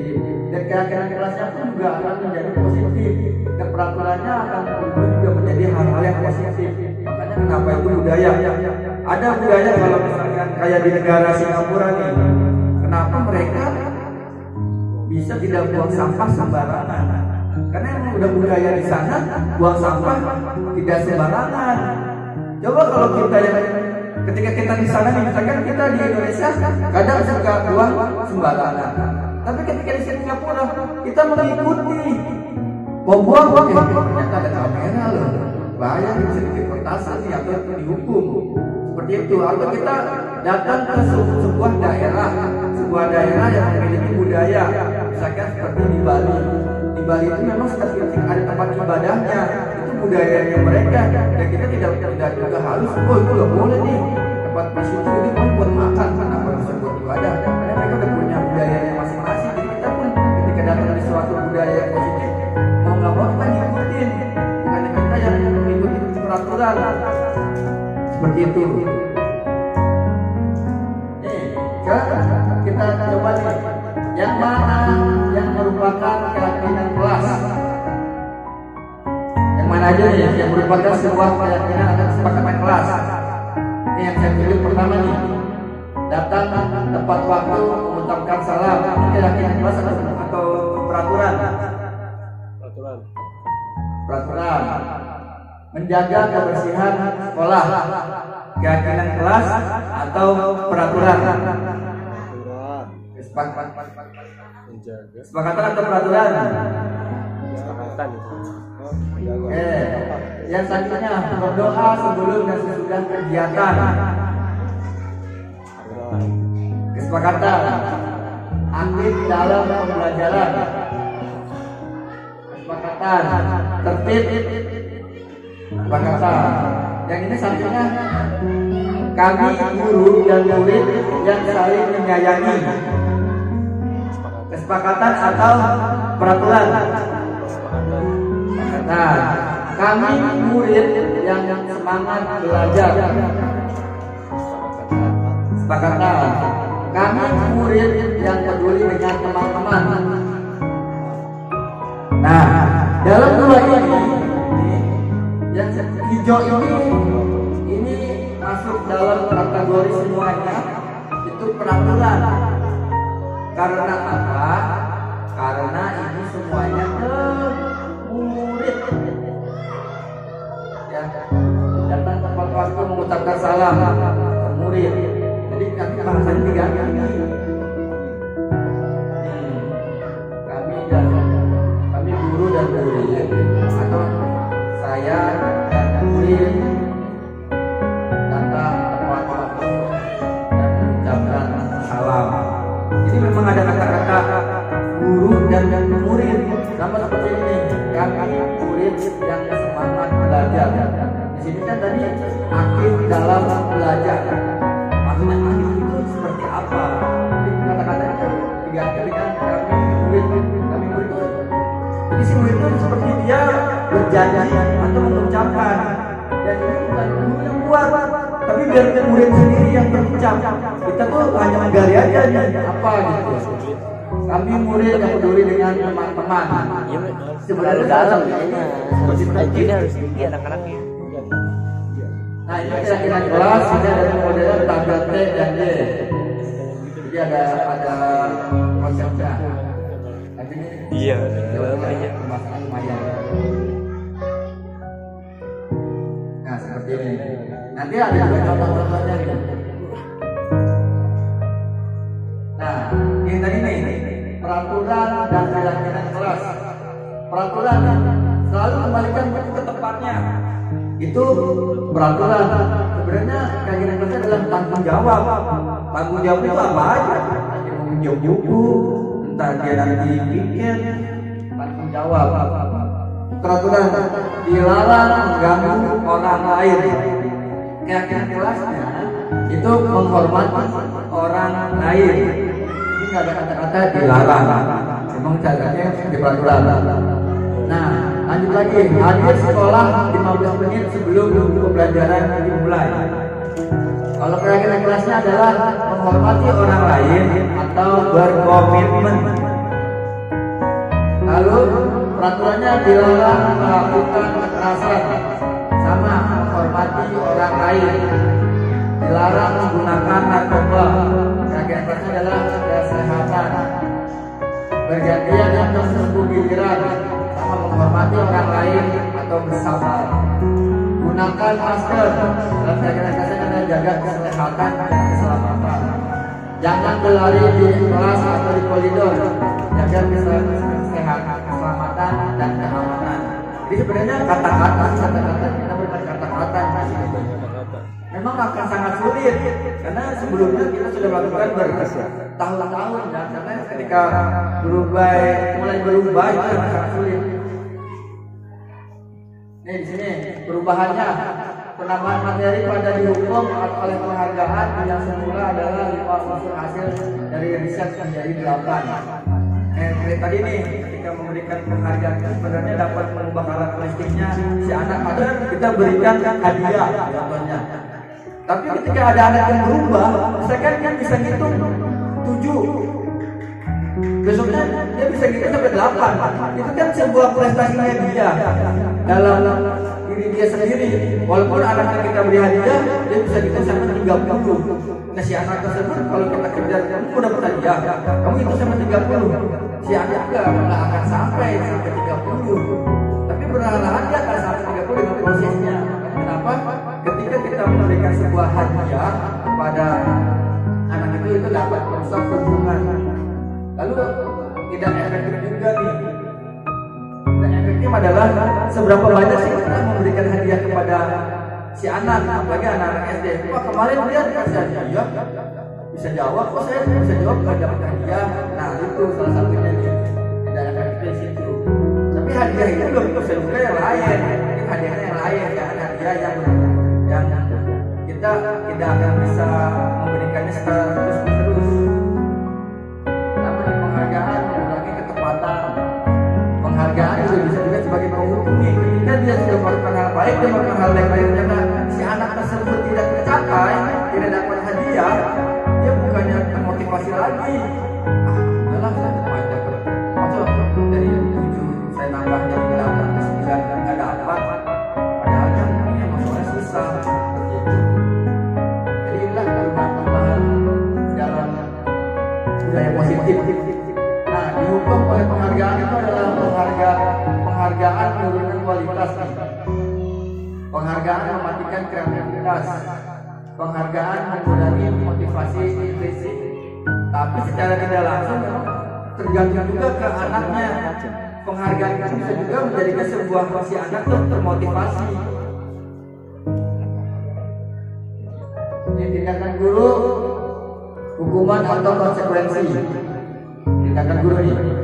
dan keyakinan kelasnya pun juga akan menjadi positif, dan peraturannya akan juga menjadi hal-hal yang positif. Makanya kenapa itu budaya? Ada budaya kalau misalkan kayak di negara Singapura nih, kenapa mereka bisa tidak buang sampah sembarangan? Karena emang udah budaya di sana buang sampah tidak sembarangan. Coba kalau kita yang ketika kita di sana nih, misalkan kita di Indonesia kadang suka buang sembarangan, tapi ketika di Singapura kita mengikuti mau buang ternyata ada kamera loh, bahaya bisa dideportasi atau dihukum seperti itu. Atau kita datang ke sebuah daerah yang memiliki budaya, misalkan seperti di Bali. Di Bali itu memang spesifik ada tempat ibadahnya, itu budayanya mereka, dan kita tidak juga harus, oh itu nggak boleh nih tempat di situ ini kan buat makan, kenapa bisa buat ibadah? Karena mereka udah punya budayanya masing-masing. Jadi kita pun ketika datang di suatu budaya yang positif, mau nggak mau kita ngikutin, bukannya kita yang mengikuti peraturan seperti itu. Kita coba nih, yang mana yang merupakan keyakinan kelas? Yang mana aja nih yang merupakan sebuah keyakinan atau kesepakatan kelas? Ini yang saya tunjuk pertama nih, datang tepat waktu, mengucapkan salam. Ini keyakinan kelas atau peraturan? Peraturan. Menjaga kebersihan sekolah, keyakinan kelas atau peraturan? Kesepakatan atau peraturan? Kesepakatan. Oke. Yang selanjutnya berdoa sebelum dan sesudah kegiatan. Kesepakatan. Aktif dalam pembelajaran. Kesepakatan. Tertib. Kesepakatan. Yang ini selanjutnya kami guru dan murid yang saling menyayangi. Kesepakatan atau peraturan? Kesepakatan. Kami murid yang semangat belajar. Kesepakatan. kesepakatan. Kami murid yang peduli dengan teman-teman. Nah, dalam dua ini, yang hijau ini masuk dalam kategori semuanya itu peraturan. Karena apa? Karena ini semuanya murid. Ya, datang tepat waktu mengucapkan salam ke murid. Jadi kami bahasanya diganti. Kami guru dan murid, atau saya dan murid datang tepat waktu dan mengucapkan salam. Jadi memang ada kata-kata guru dan murid sama seperti ini. Kami murid yang semangat belajar. Di sini kan tadi aktif dalam belajar. Maksudnya aktif itu seperti apa? Jadi kata-kata itu diganti dengan kami murid itu. Jadi si murid itu seperti dia berjanji atau mengucapkan. Dan ini bukan guru yang buat, tapi biar murid sendiri yang berucap. Kita tuh hanya menggali aja nih apa gitu. Kami murid yang peduli dengan teman-teman. Sebenarnya dalam ini harus tinggi anak-anaknya. Nah ini kira-kira kelas ini ada modelnya tabel T dan D. Jadi ada konsepnya. Iya. Pemasangan lumayan. Nah seperti ini. Nanti ada juga contoh-contohnya nih. Nah ini tadi nih peraturan dan keyakinan kelas. Peraturan selalu kembalikan ke tempatnya. Itu peraturan. Sebenarnya keyakinan kelas adalah tanggung jawab. Tanggung jawab itu apa aja? Dia menjawab buku, entah dia nanti pikir, tanggung jawab. Peraturan dilarang mengganggu orang lain. Keyakinan kelasnya itu menghormati orang lain. Ini nggak ada kata-kata dilarang. Memang caranya di peraturan. Nah, lanjut lagi. Hadir sekolah 15 menit sebelum pembelajaran dimulai. Kalau keyakinan kelasnya adalah menghormati orang lain atau berkomitmen. Lalu peraturannya dilarang melakukan kekerasan, sama menghormati orang lain. Dilarang menggunakan narkoba. Keyakinan kelasnya adalah kesehatan. Bergantian atau sembuh giliran, sama menghormati orang lain atau bersabar. Gunakan masker. Dalam keyakinan kelasnya adalah jaga kesehatan dan keselamatan. Jangan berlari di kelas atau di koridor. Jaga kesehatan, keselamatan dan keamanan. Jadi sebenarnya kata-kata kita bukan kata-kata. Memang akan sangat sulit karena sebelumnya kita sudah melakukan bertahun-tahun ya. Karena ketika mulai berubah itu sangat sulit. Nih di sini perubahannya, penambahan materi pada dihukum oleh penghargaan yang semula adalah 5 unsur hasil dari riset menjadi 8. Tadi nih ketika memberikan penghargaan sebenarnya dapat mengubah karakteristiknya si anak, ada kita berikan hadiah contohnya. Tapi ketika ada anak yang berubah, saya kan bisa ngitung 7. Besoknya dia bisa ngitung sampai 8. Itu kan sebuah prestasinya dia dalam diri dia sendiri. Walaupun anak yang kita beri hadiah, dia bisa ngitung sampai 30. Nah si anak tersebut kalau kita kejar, kamu udah dapat hadiah, kamu itu sampai 30. Si anak nggak akan sampai 30. Tapi perlahan-lahan dia akan sampai 30 dengan prosesnya. Kenapa? Ketika kita memberikan sebuah hadiah kepada anak itu dapat merusak hubungan. Lalu tidak efektif juga nih. Dan efektif adalah seberapa banyak sih kita memberikan hadiah kepada si anak, apalagi anak-anak SD. Wah kemarin dia dikasih hadiah, bisa jawab, kok saya bisa jawab kalau dapat hadiah. Nah itu salah satunya nih, tidak efektif di situ. Tapi hadiah itu belum bisa juga yang lain. Ini hadiahnya yang lain, ya hadiah yang kita tidak akan bisa memberikannya secara terus-menerus. Namanya penghargaan mengurangi ketepatan. Penghargaan juga bisa juga sebagai penghubungi. Ketika dia sudah melakukan hal baik, dia melakukan hal baik-baik, ternyata si anak tersebut tidak tercapai, tidak dapat hadiah, budaya positif. Nah, dihukum oleh penghargaan itu adalah penghargaan menurunkan kualitas, penghargaan mematikan kreativitas, penghargaan mengurangi motivasi intrinsik. Tapi secara tidak langsung tergantung juga ke anaknya. Penghargaan itu bisa juga menjadikan sebuah si anak tuh termotivasi. Ini tindakan guru, hukuman atau konsekuensi. Tindakan guru ini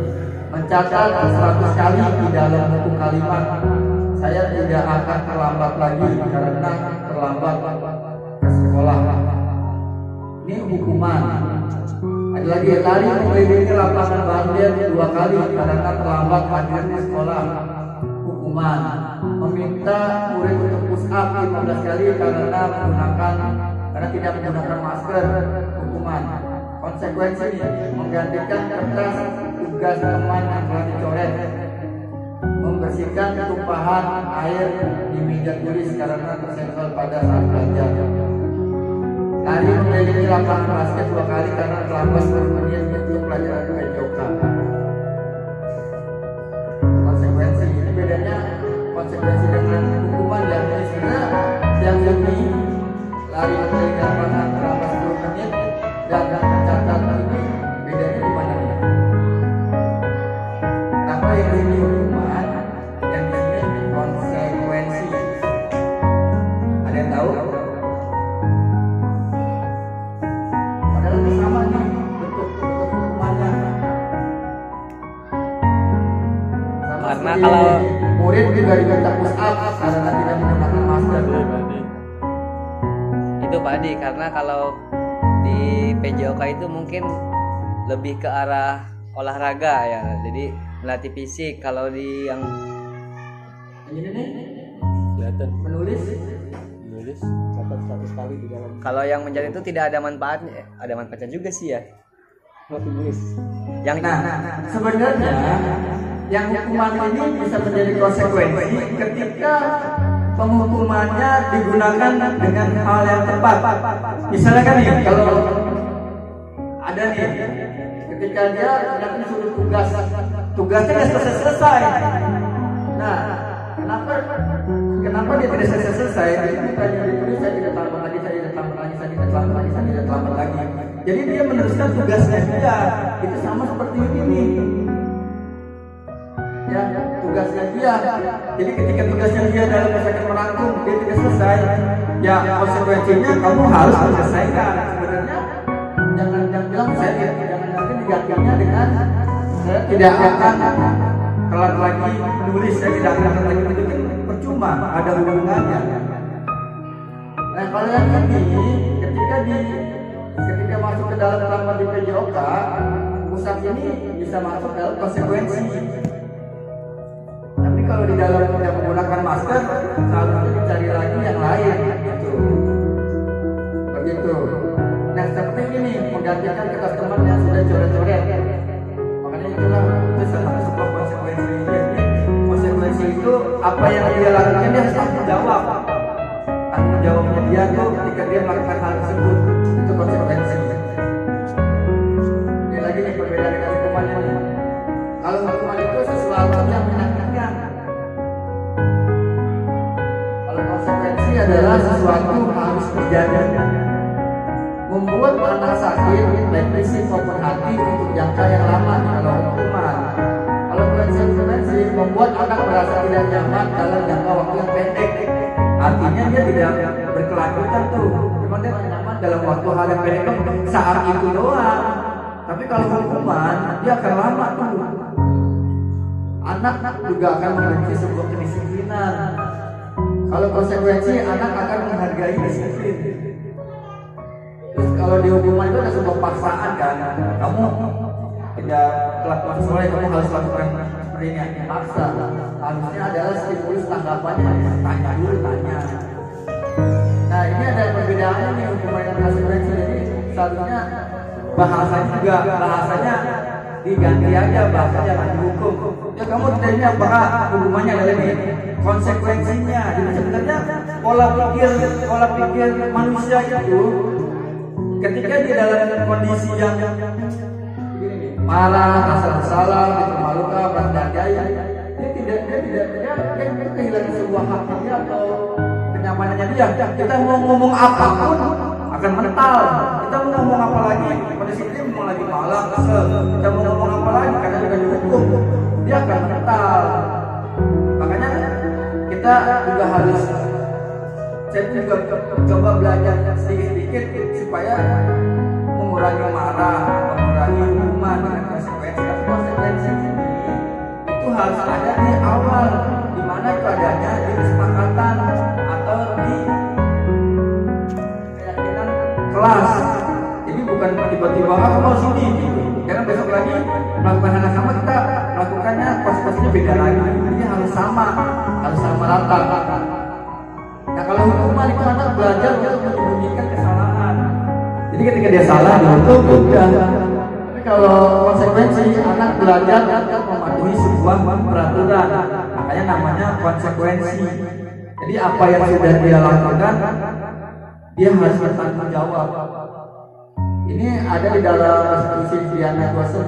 mencatat 100 kali di dalam buku kalimat, saya tidak akan terlambat lagi karena terlambat ke sekolah. Ini hukuman. Ada lagi, lari mengelilingi lapangan bandel 2 kali karena terlambat hadir di sekolah. Hukuman. Meminta murid untuk push up 15 kali karena tidak menggunakan masker. Hukuman. Konsekuensi menggantikan kertas tugas teman yang telah dicoret, membersihkan tumpahan air di meja tulis karena tersenggol pada saat belajar. Lari mengelilingi lapangan basket 2 kali karena terlambat 10 menit untuk pelajaran PJOK. Konsekuensi ini bedanya konsekuensi dengan hukuman dan sebenarnya yang ini lari mengelilingi lapangan terlambat 10 menit dan mencatat ini bedanya di mana nih? Kenapa yang ini hukuman, yang ini konsekuensi? Ada yang tahu? Sama nih bentuk hukumannya. Karena kalau murid juga diminta push up karena tidak menggunakan masker. Itu Pak Adi, karena kalau di PJOK itu mungkin lebih ke arah olahraga ya, jadi melatih fisik. Kalau di yang ini nih kelihatan menulis catat 100 kali di dalam. Kalau yang menjadi itu tidak ada manfaatnya, ada manfaatnya juga sih ya. Tulis. Yang sebenarnya yang hukuman ini bisa menjadi konsekuensi ketika penghukumannya digunakan dengan hal yang tepat. Misalnya kan nih, kalau ada nih, ketika dia ternyata suruh tugasnya nggak selesai. Nah, kenapa dia tidak selesai? Itu tadi ditulis saya tidak tamat lagi. Jadi dia meneruskan tugasnya dia. Itu sama seperti ini nih. Ya, tugasnya dia. Jadi ketika tugasnya dia dalam misalkan merangkum dia tidak selesai, ya konsekuensinya kamu harus menyelesaikan. Sebenarnya jangan bilang saya jangan nanti digantinya dengan saya tidak akan kelar lagi menulis, saya tidak akan lagi itu kan percuma, ada hubungannya. Nah kalau yang ini ketika masuk ke dalam kelamar di PJOK, pusat ini bisa masuk dalam konsekuensi. Tapi kalau di dalam tidak menggunakan masker, seharusnya dicari lagi yang lain, gitu. Begitu. Nah seperti ini menggantikan kertas teman yang sudah coret-coret. Makanya itulah itu salah satu konsekuensi. Konsekuensi itu apa yang dia lakukan dia harus tanggung jawab. Tanggung jawabnya dia tuh ketika dia melakukan hal tersebut, itu konsekuensi. Ini lagi nih perbedaan dengan hukumannya nih. Kalau hukuman itu sesuatu yang menyakitkan. Kalau konsekuensi adalah sesuatu harus terjadi, membuat anak sakit, baik fisik maupun hati untuk jangka yang lama. Kalau hukuman, kalau konsekuensi membuat anak merasa tidak nyaman dalam jangka waktu yang pendek. Artinya dia tidak berkelanjutan tuh. Memang dia nyaman dalam waktu hal yang pendek saat itu doang. Tapi kalau hukuman dia akan lama tuh. Anak juga akan membenci sebuah kedisiplinan. Kalau konsekuensi anak akan menghargai disiplin. Terus kalau di hukuman itu ada sebuah paksaan kan. Kamu tidak telah masuk sekolah, kamu harus lakukan seperti ini. Paksa. Harusnya adalah stimulus tanggapannya. Tanya dulu, tanya. Nah ini ada perbedaannya nih hukuman dan konsekuensi. Jadi seharusnya bahasanya diganti aja, bahasa jangan dihukum. Ya kamu tidak ini apakah hukumannya adalah ini konsekuensinya. Jadi sebenarnya pola pikir manusia itu ketika di dalam kondisi yang marah, rasa bersalah, dipermalukan, merasa dihargai, dia kehilangan sebuah hak dia atau kenyamanannya dia. Kita mau ngomong apapun akan mental. Kita mau ngomong apa lagi, pada sini mau lagi malam, kesel. Kita mau ngomong apa lagi karena juga dihukum, dia akan mental. Makanya kita juga harus, saya juga coba belajar sedikit-sedikit supaya mengurangi marah, mengurangi hukuman dengan konsekuensi. Tapi konsekuensi ini itu harus ada di awal, di mana itu adanya di kesepakatan atau di keyakinan kelas. Jadi bukan tiba-tiba aku mau sini, karena besok lagi melakukan hal yang sama kita melakukannya konsekuensinya beda lagi. Jadi harus sama rata. Nah kalau hukuman itu anak belajar untuk menyembunyikan kesalahan. Jadi ketika dia salah dihukum udah. Tapi kalau konsekuensi anak belajar untuk mematuhi sebuah peraturan, makanya namanya konsekuensi. Jadi apa yang sudah dia lakukan, dia harus bertanggung jawab. Ini ada di dalam restitusi Diana Gosen.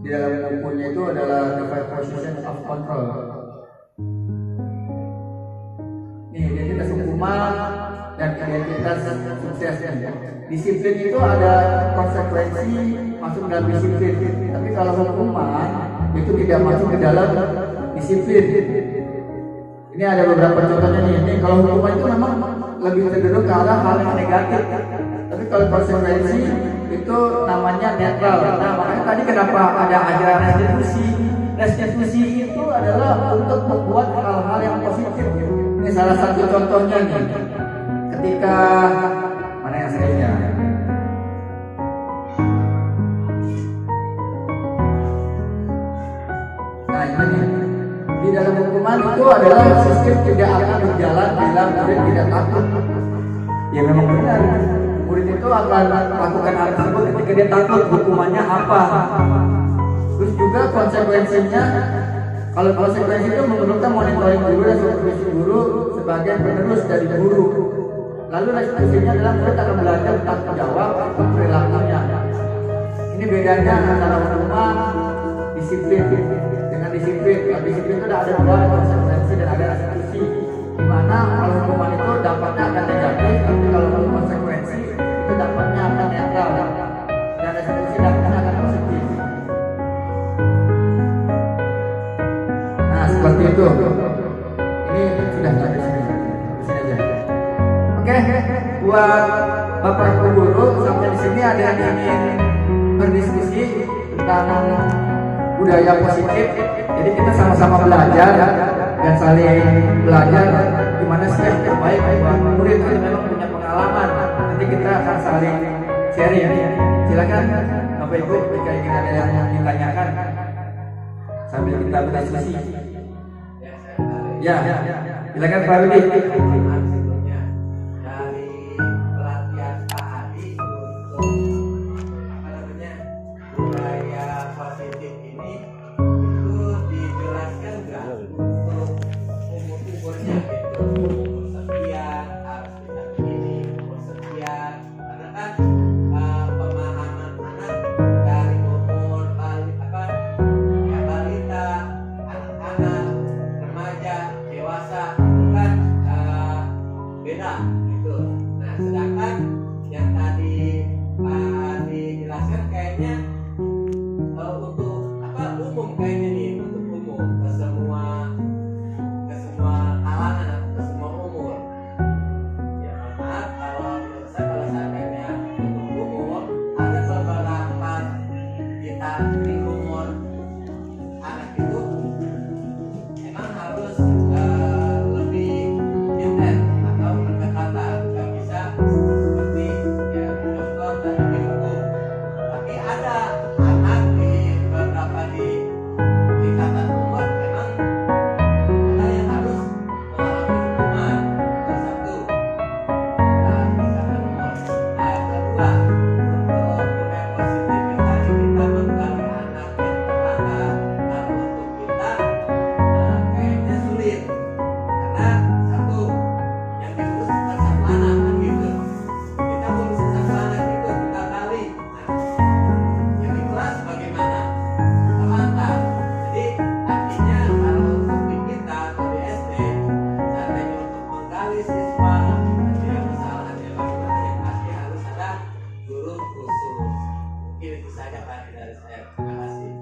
Di dalam bukunya itu adalah The Five Positions of Control. Nih, identitas hukuman dan identitas suksesnya. Disiplin itu ada konsekuensi masuk dalam disiplin. Tapi kalau hukuman itu tidak masuk ke dalam disiplin. Ini ada beberapa contohnya nih. Ini kalau hukuman itu memang lebih cenderung ke arah hal yang negatif. Tapi kalau konsekuensi itu namanya netral. Nah makanya tadi kenapa ada ajaran restitusi? Restitusi itu adalah untuk membuat hal-hal yang positif. Ini salah satu contohnya nih. Ketika mana yang saya nah ini nih. Di dalam hukuman itu adalah sistem tidak akan berjalan bila murid tidak takut. Ya memang benar. Murid itu akan melakukan hal tersebut ketika dia takut. Hukumannya apa? Terus juga konsekuensinya, kalau konsekuensi itu menurunkan monitoring guru dan supervisi guru sebagai penerus dari guru. Lalu restitusinya adalah murid akan belajar tanggung jawab atas perilakunya. Ini bedanya antara hukuman, disiplin. Dengan disiplin, kalau disiplin itu ada dua, konsekuensi dan ada restitusi. Di mana kalau hukuman itu dampaknya akan negatif, tapi kalau konsekuensi itu dampaknya akan netral. Dan restitusi dampaknya akan positif. Nah seperti itu. Ini sudah dari sini aja. Oke, buat Bapak Ibu guru sampai di sini ada yang ingin berdiskusi tentang budaya positif. Jadi kita sama-sama belajar dan saling belajar gimana sih yang terbaik buat murid yang memang punya pengalaman. Nanti kita akan saling sharing. Silakan Bapak Ibu jika ingin ada yang ditanyakan sambil kita berdiskusi. Ya, silakan Pak Widi.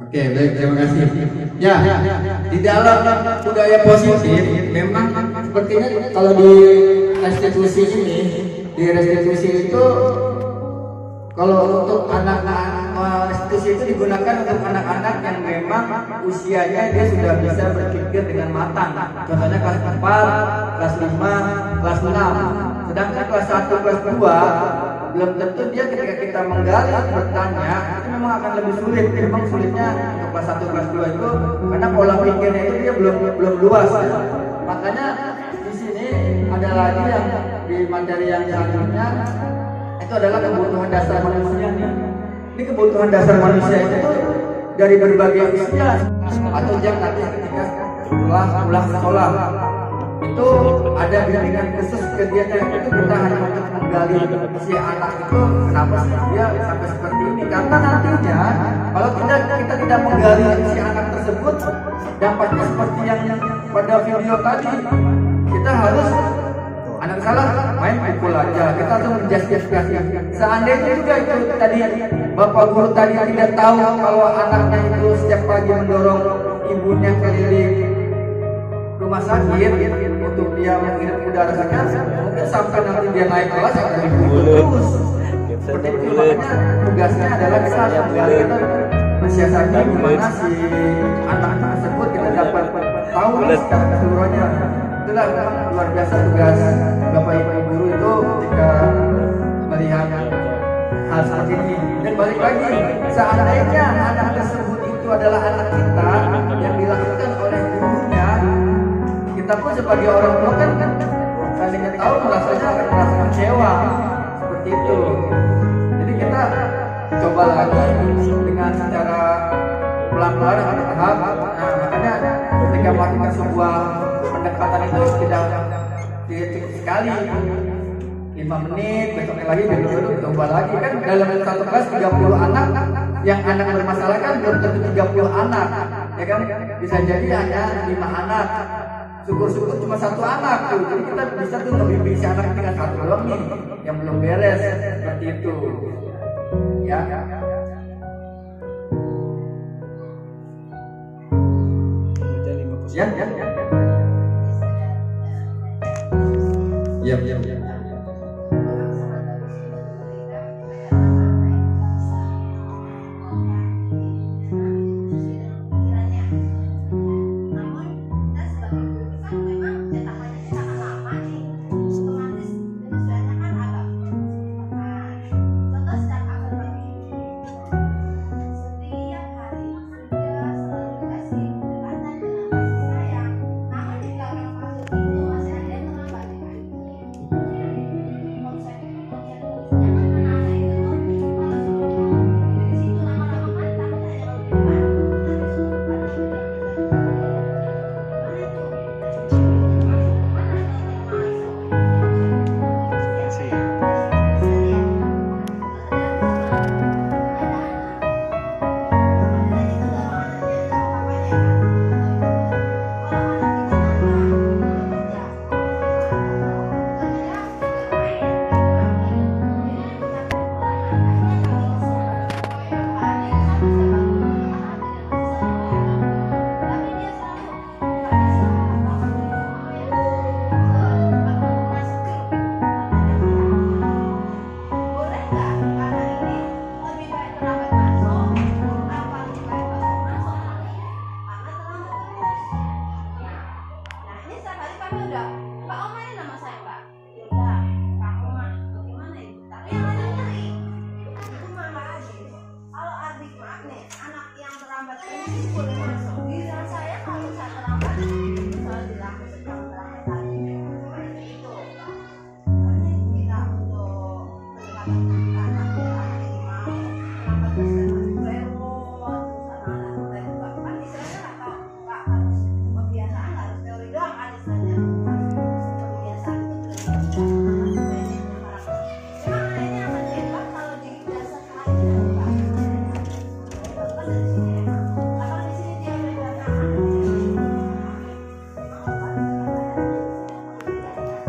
Oke, baik, terima kasih. Ya, di dalam budaya positif memang sepertinya kalau di restitusi ini, di restitusi itu kalau untuk anak-anak restitusi itu digunakan untuk anak-anak yang memang usianya dia sudah bisa berpikir dengan matang. Contohnya kelas 4, kelas 5, kelas 6. Sedangkan kelas 1, kelas 2 belum tentu dia ketika kita menggali bertanya itu memang akan lebih sulit. Memang sulitnya untuk kelas 1, kelas 2 itu karena pola pikirnya itu dia belum luas. Ya. Makanya di sini ada lagi yang di materi yang selanjutnya itu adalah kebutuhan dasar manusia. Ini kebutuhan dasar manusia itu dari berbagai usia atau jam nanti ketika pulang sekolah itu ada bimbingan khusus kegiatan itu kita hanya untuk menggali si anak itu kenapa sih dia sampai seperti ini, karena nantinya kalau kita tidak menggali si anak tersebut dampaknya seperti yang pada video tadi, kita harus anak salah main pukul aja, kita tuh menjustifikasi. Seandainya juga itu tadi bapak guru tadi tidak tahu kalau anaknya itu setiap pagi mendorong ibunya keliling rumah sakit untuk dia menghirup udara segar, mungkin sampai nanti dia naik kelas akan dipukul terus. Seperti itu, makanya tugasnya adalah kita harus menggali, kita mensiasati gimana si anak tersebut kita dapat tahu secara keseluruhannya. Itulah memang luar biasa tugas bapak ibu guru itu ketika melihat hal seperti ini. Dan balik lagi, seandainya anak tersebut itu adalah anak kita yang dilakukan oleh gurunya, kita pun sebagai orang tua kan tadinya tahu rasanya akan merasa kecewa seperti itu. Jadi kita coba lagi dengan cara pelan-pelan atau bertahap. Nah, makanya ketika melakukan sebuah pendekatan itu tidak cukup sekali 5 menit, besoknya lagi coba lagi. Kan dalam satu kelas 30 anak, yang anak bermasalah kan belum tentu 30 anak, ya kan, bisa jadi hanya 5 anak. Syukur-syukur cuma 1 anak tuh, jadi kita bisa tuh ngebimbing si anak dengan 1 doang nih yang belum beres, seperti itu ya. Ya.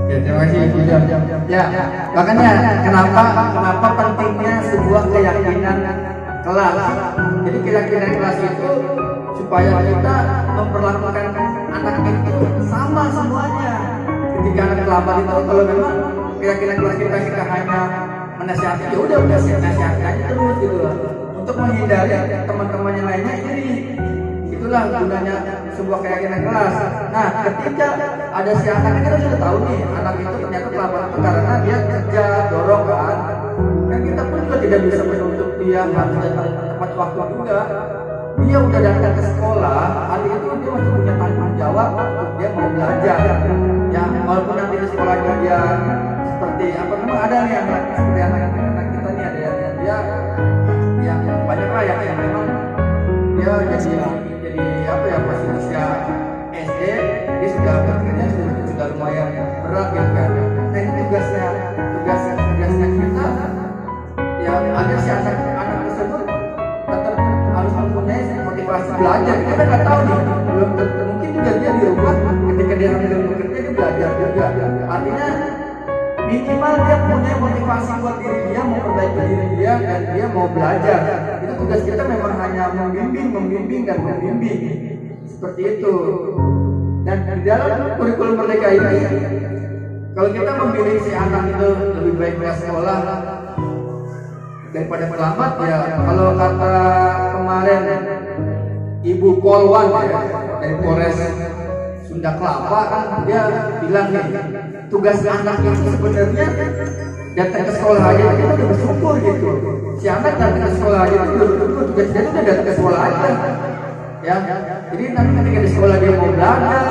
Terima kasih. Ya, makanya kenapa pentingnya sebuah keyakinan kelas. Jadi keyakinan kelas itu supaya kita memperlakukan anak itu sama semuanya. Ketika anak terlambat itu, kalau memang keyakinan kelas kita hanya menasihati, ya udah nasihati aja terus gitu loh, untuk menghindari teman-teman yang lainnya iri. Itulah gunanya sebuah keyakinan kelas. Nah, ketika ada si anak, kita sudah tahu nih anak itu ternyata terlambat itu karena dia kerja dorong kan kita pun juga tidak bisa menuntut dia harus datang tepat waktu juga. Dia udah datang ke sekolah, hari itu dia masih punya tanggung jawab untuk dia mau belajar. Ya, walaupun nanti di sekolahnya dia seperti apa, memang ada nih anak seperti anak kita nih, ada yang dia yang banyak lah yang memang dia jadi apa ya, masih usia SD, dia sudah bekerja sudah lumayan berat gitu kan. Nah, ini tugasnya kita ya agar si anak tersebut tetap harus mempunyai motivasi belajar. Kita nggak tahu nih, belum tentu, mungkin juga dia di rumah ketika dia ambil bekerja dia belajar juga. Artinya minimal dia punya motivasi buat diri dia, mau perbaiki diri dia dan dia mau belajar. Itu tugas kita memang hanya membimbing dan membimbing seperti itu. Dan di dalam kurikulum Merdeka ini, kalau kita membimbing si anak itu lebih baik ke sekolah daripada terlambat, ya kalau kata kemarin Ibu Polwan ya, dari Polres Sunda Kelapa kan, dia bilang nih, tugas anak itu sebenarnya datang ke sekolah aja kita udah bersyukur gitu. Si anak datang ke sekolah aja itu udah bersyukur, tugas dia udah datang ke sekolah aja ya. Jadi nanti ketika di sekolah dia mau belajar,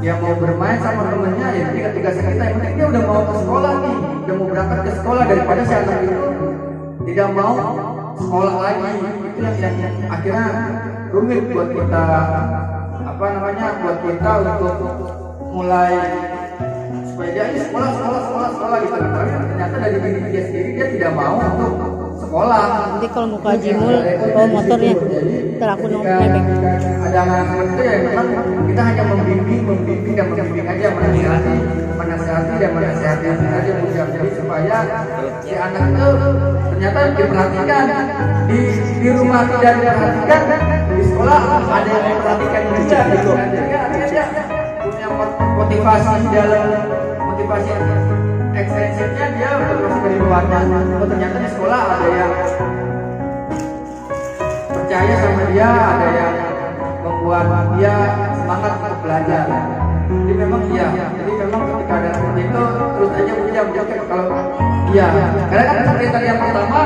dia mau bermain sama temennya, ya nanti ketika kita yang penting dia udah mau ke sekolah nih, udah mau berangkat ke sekolah, daripada si anak itu tidak mau sekolah lagi. Itu yang akhirnya rumit buat kita, apa namanya, buat kita untuk mulai supaya dia ini sekolah gitu. Tapi ternyata dari diri dia sendiri dia tidak mau untuk sekolah. Nanti kalau mau ke Jimul bawa motornya, ntar aku nebeng. Ada anak seperti itu ya, memang kita hanya membimbing aja, menasihati aja ujar. Jadi supaya si anak itu ternyata diperhatikan, di rumah tidak diperhatikan, di sekolah ada yang memperhatikan juga gitu. Jadi artinya dia punya motivasi dalam motivasi ekstensifnya, dia motivasi dari luarnya. Oh, ternyata di sekolah ada yang percaya sama dia, ada yang membuat dia semangat untuk belajar. Jadi memang iya, jadi memang ketika ada seperti itu terus aja menjawab kalau iya. Karena kan kriteria yang pertama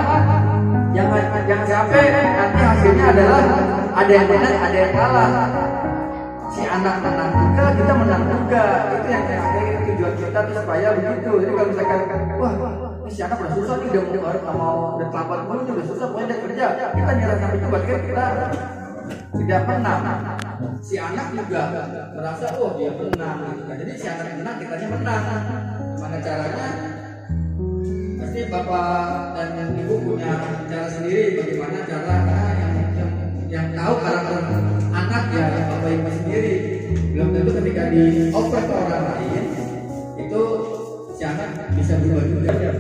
jangan sampai nanti hasilnya adalah ada yang menang, ada yang kalah. Si anak menang juga, kita menang juga. Itu yang akhirnya tujuan kita tuh supaya begitu. Jadi kalau misalkan wah si anak udah susah nih, udah terlambat mulu, udah susah, pokoknya dia kerja, kita nyerah sampai coba kita tidak menang. Si anak juga merasa oh dia menang gitu kan. Jadi si anak menang, kitanya menang. Gimana caranya? Pasti bapak dan ibu punya cara sendiri bagaimana cara yang tahu karakter anak ya bapak ibu sendiri. Belum tentu ketika dioper ke orang lain itu si anak bisa berubah juga.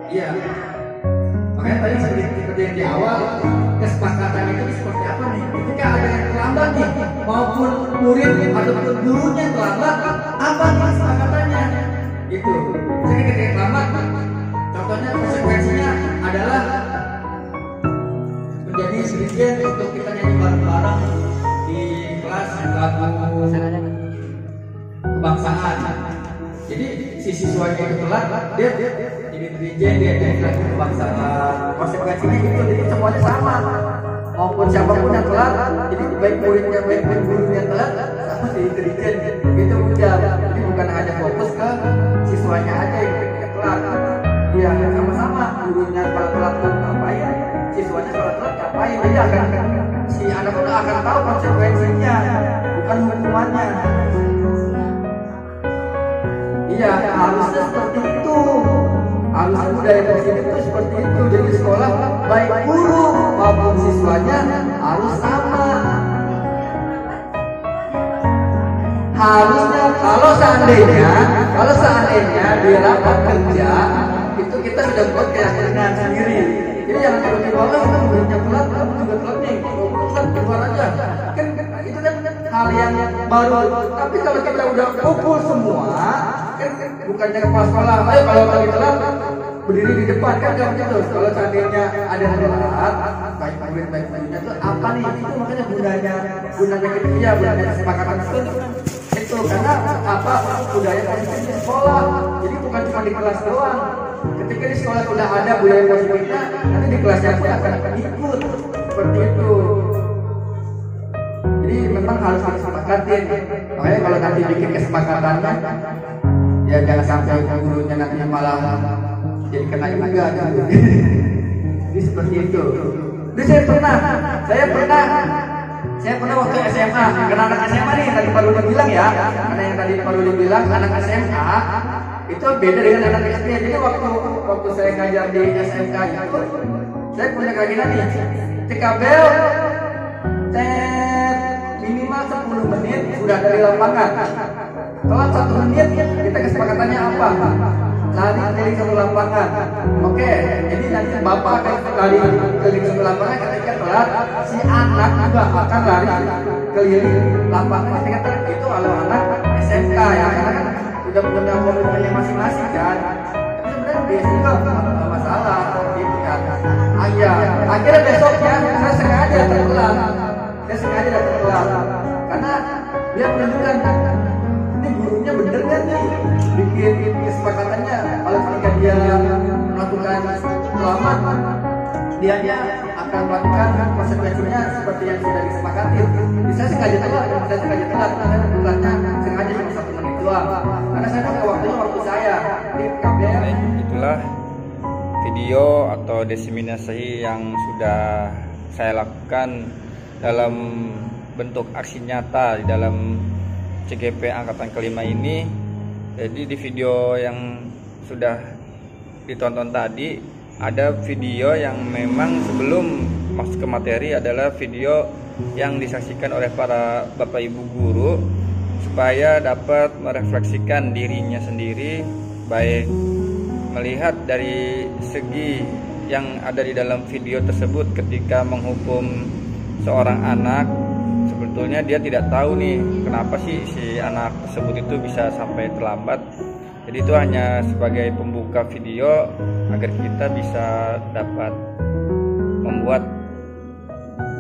Iya, makanya tadi seperti yang di awal, kesepakatan itu seperti apa nih? Ketika ada yang terlambat nih, maupun murid ataupun gurunya terlambat, apa nih kesepakatannya? Gitu. Jadi ketika terlambat, contohnya konsekuensinya adalah menjadi sedikit untuk kita nyanyi bareng-bareng di kelas lagu kebangsaan. Jadi si siswanya itu telat, dia jadi dirjen, dia lagu kebangsaan. Konsekuensinya itu, jadi semuanya sama. Maupun siapapun yang telat, jadi baik muridnya baik gurunya telat, sama jadi dirjen. Itu udah, jadi bukan hanya fokus ke siswanya aja yang telat. Iya, sama-sama gurunya kalau telat tuh ngapain, siswanya kalau telat ngapain. Jadi si anak itu akan tahu konsekuensinya, bukan hukumannya. Iya, harusnya seperti itu. Harusnya budaya positif itu seperti itu. Jadi sekolah seandainya di rapat kerja itu kita sudah buat keyakinan sendiri. Jadi jangan tiba-tiba kita muridnya telat, kamu juga telat nih, telat keluar aja. Kan itu kan hal yang baru. Tapi kalau kita udah kumpul semua, kan bukannya kepala sekolah, ayo kalau lagi telat berdiri di depan kan nggak begitu. Kalau seandainya ada telat, baik muridnya itu apa nih? Itu makanya gunanya kita ya, gunanya kesepakatan itu karena apa budaya positif di sekolah. Jadi bukan cuma di kelas doang. Ketika di sekolah sudah ada budaya positifnya, nanti di kelasnya pun akan ikut seperti itu. Jadi memang harus disepakatin. Makanya kalau nanti bikin kesepakatannya, ya jangan sampai gurunya nanti malah jadi kena juga. Jadi seperti itu. Jadi saya pernah waktu SMA, karena anak SMA nih tadi Pak Rudi bilang ya, karena yang tadi Pak Rudi bilang anak SMA itu beda dengan anak SD. Jadi waktu saya ngajar di SMK itu, saya punya keyakinan nih, ketika bel minimal 10 menit sudah dari lapangan. Telat 1 menit, kita kesepakatannya apa? Lari keliling satu lapangan. Oke, jadi nanti bapak akan lari keliling satu lapangan. Ketika telat, si anak juga akan lari keliling lapangan. Ketika telat itu kalau anak SMK ya, karena kan udah punya komitmennya masing-masing kan. Tapi sebenarnya biasanya nggak masalah gitu kan. Akhirnya besoknya saya sengaja datang telat. Karena dia menunjukkan ini gurunya bener kan nih bikin kesepakatannya. Kalau ketika dia melakukan selamat, dia akan melakukan konsekuensinya seperti yang sudah disepakati. Bisa sengaja telat, telatnya sengaja cuma 1 menit doang. Karena saya pakai waktu saya di KBR. Itulah video atau diseminasi yang sudah saya lakukan dalam bentuk aksi nyata di dalam CGP angkatan kelima ini. Jadi di video yang sudah ditonton tadi ada video yang memang sebelum masuk ke materi adalah video yang disaksikan oleh para bapak ibu guru supaya dapat merefleksikan dirinya sendiri, baik melihat dari segi yang ada di dalam video tersebut. Ketika menghukum seorang anak, sebetulnya dia tidak tahu nih kenapa sih si anak tersebut itu bisa sampai terlambat. Jadi itu hanya sebagai pembuka video agar kita bisa dapat membuat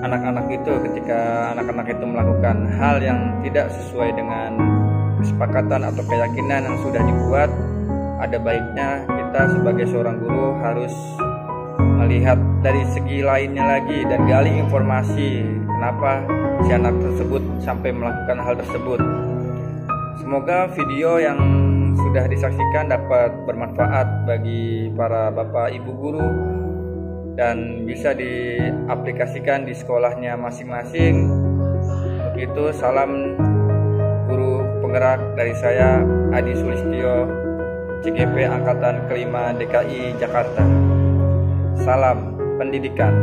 anak-anak itu, ketika anak-anak itu melakukan hal yang tidak sesuai dengan kesepakatan atau keyakinan yang sudah dibuat, ada baiknya kita sebagai seorang guru harus melihat dari segi lainnya lagi dan gali informasi kenapa si anak tersebut sampai melakukan hal tersebut. Semoga video yang sudah disaksikan dapat bermanfaat bagi para bapak ibu guru dan bisa diaplikasikan di sekolahnya masing-masing. Untuk itu salam guru penggerak dari saya, Adi Sulistyo, CGP Angkatan Kelima DKI Jakarta. Salam pendidikan.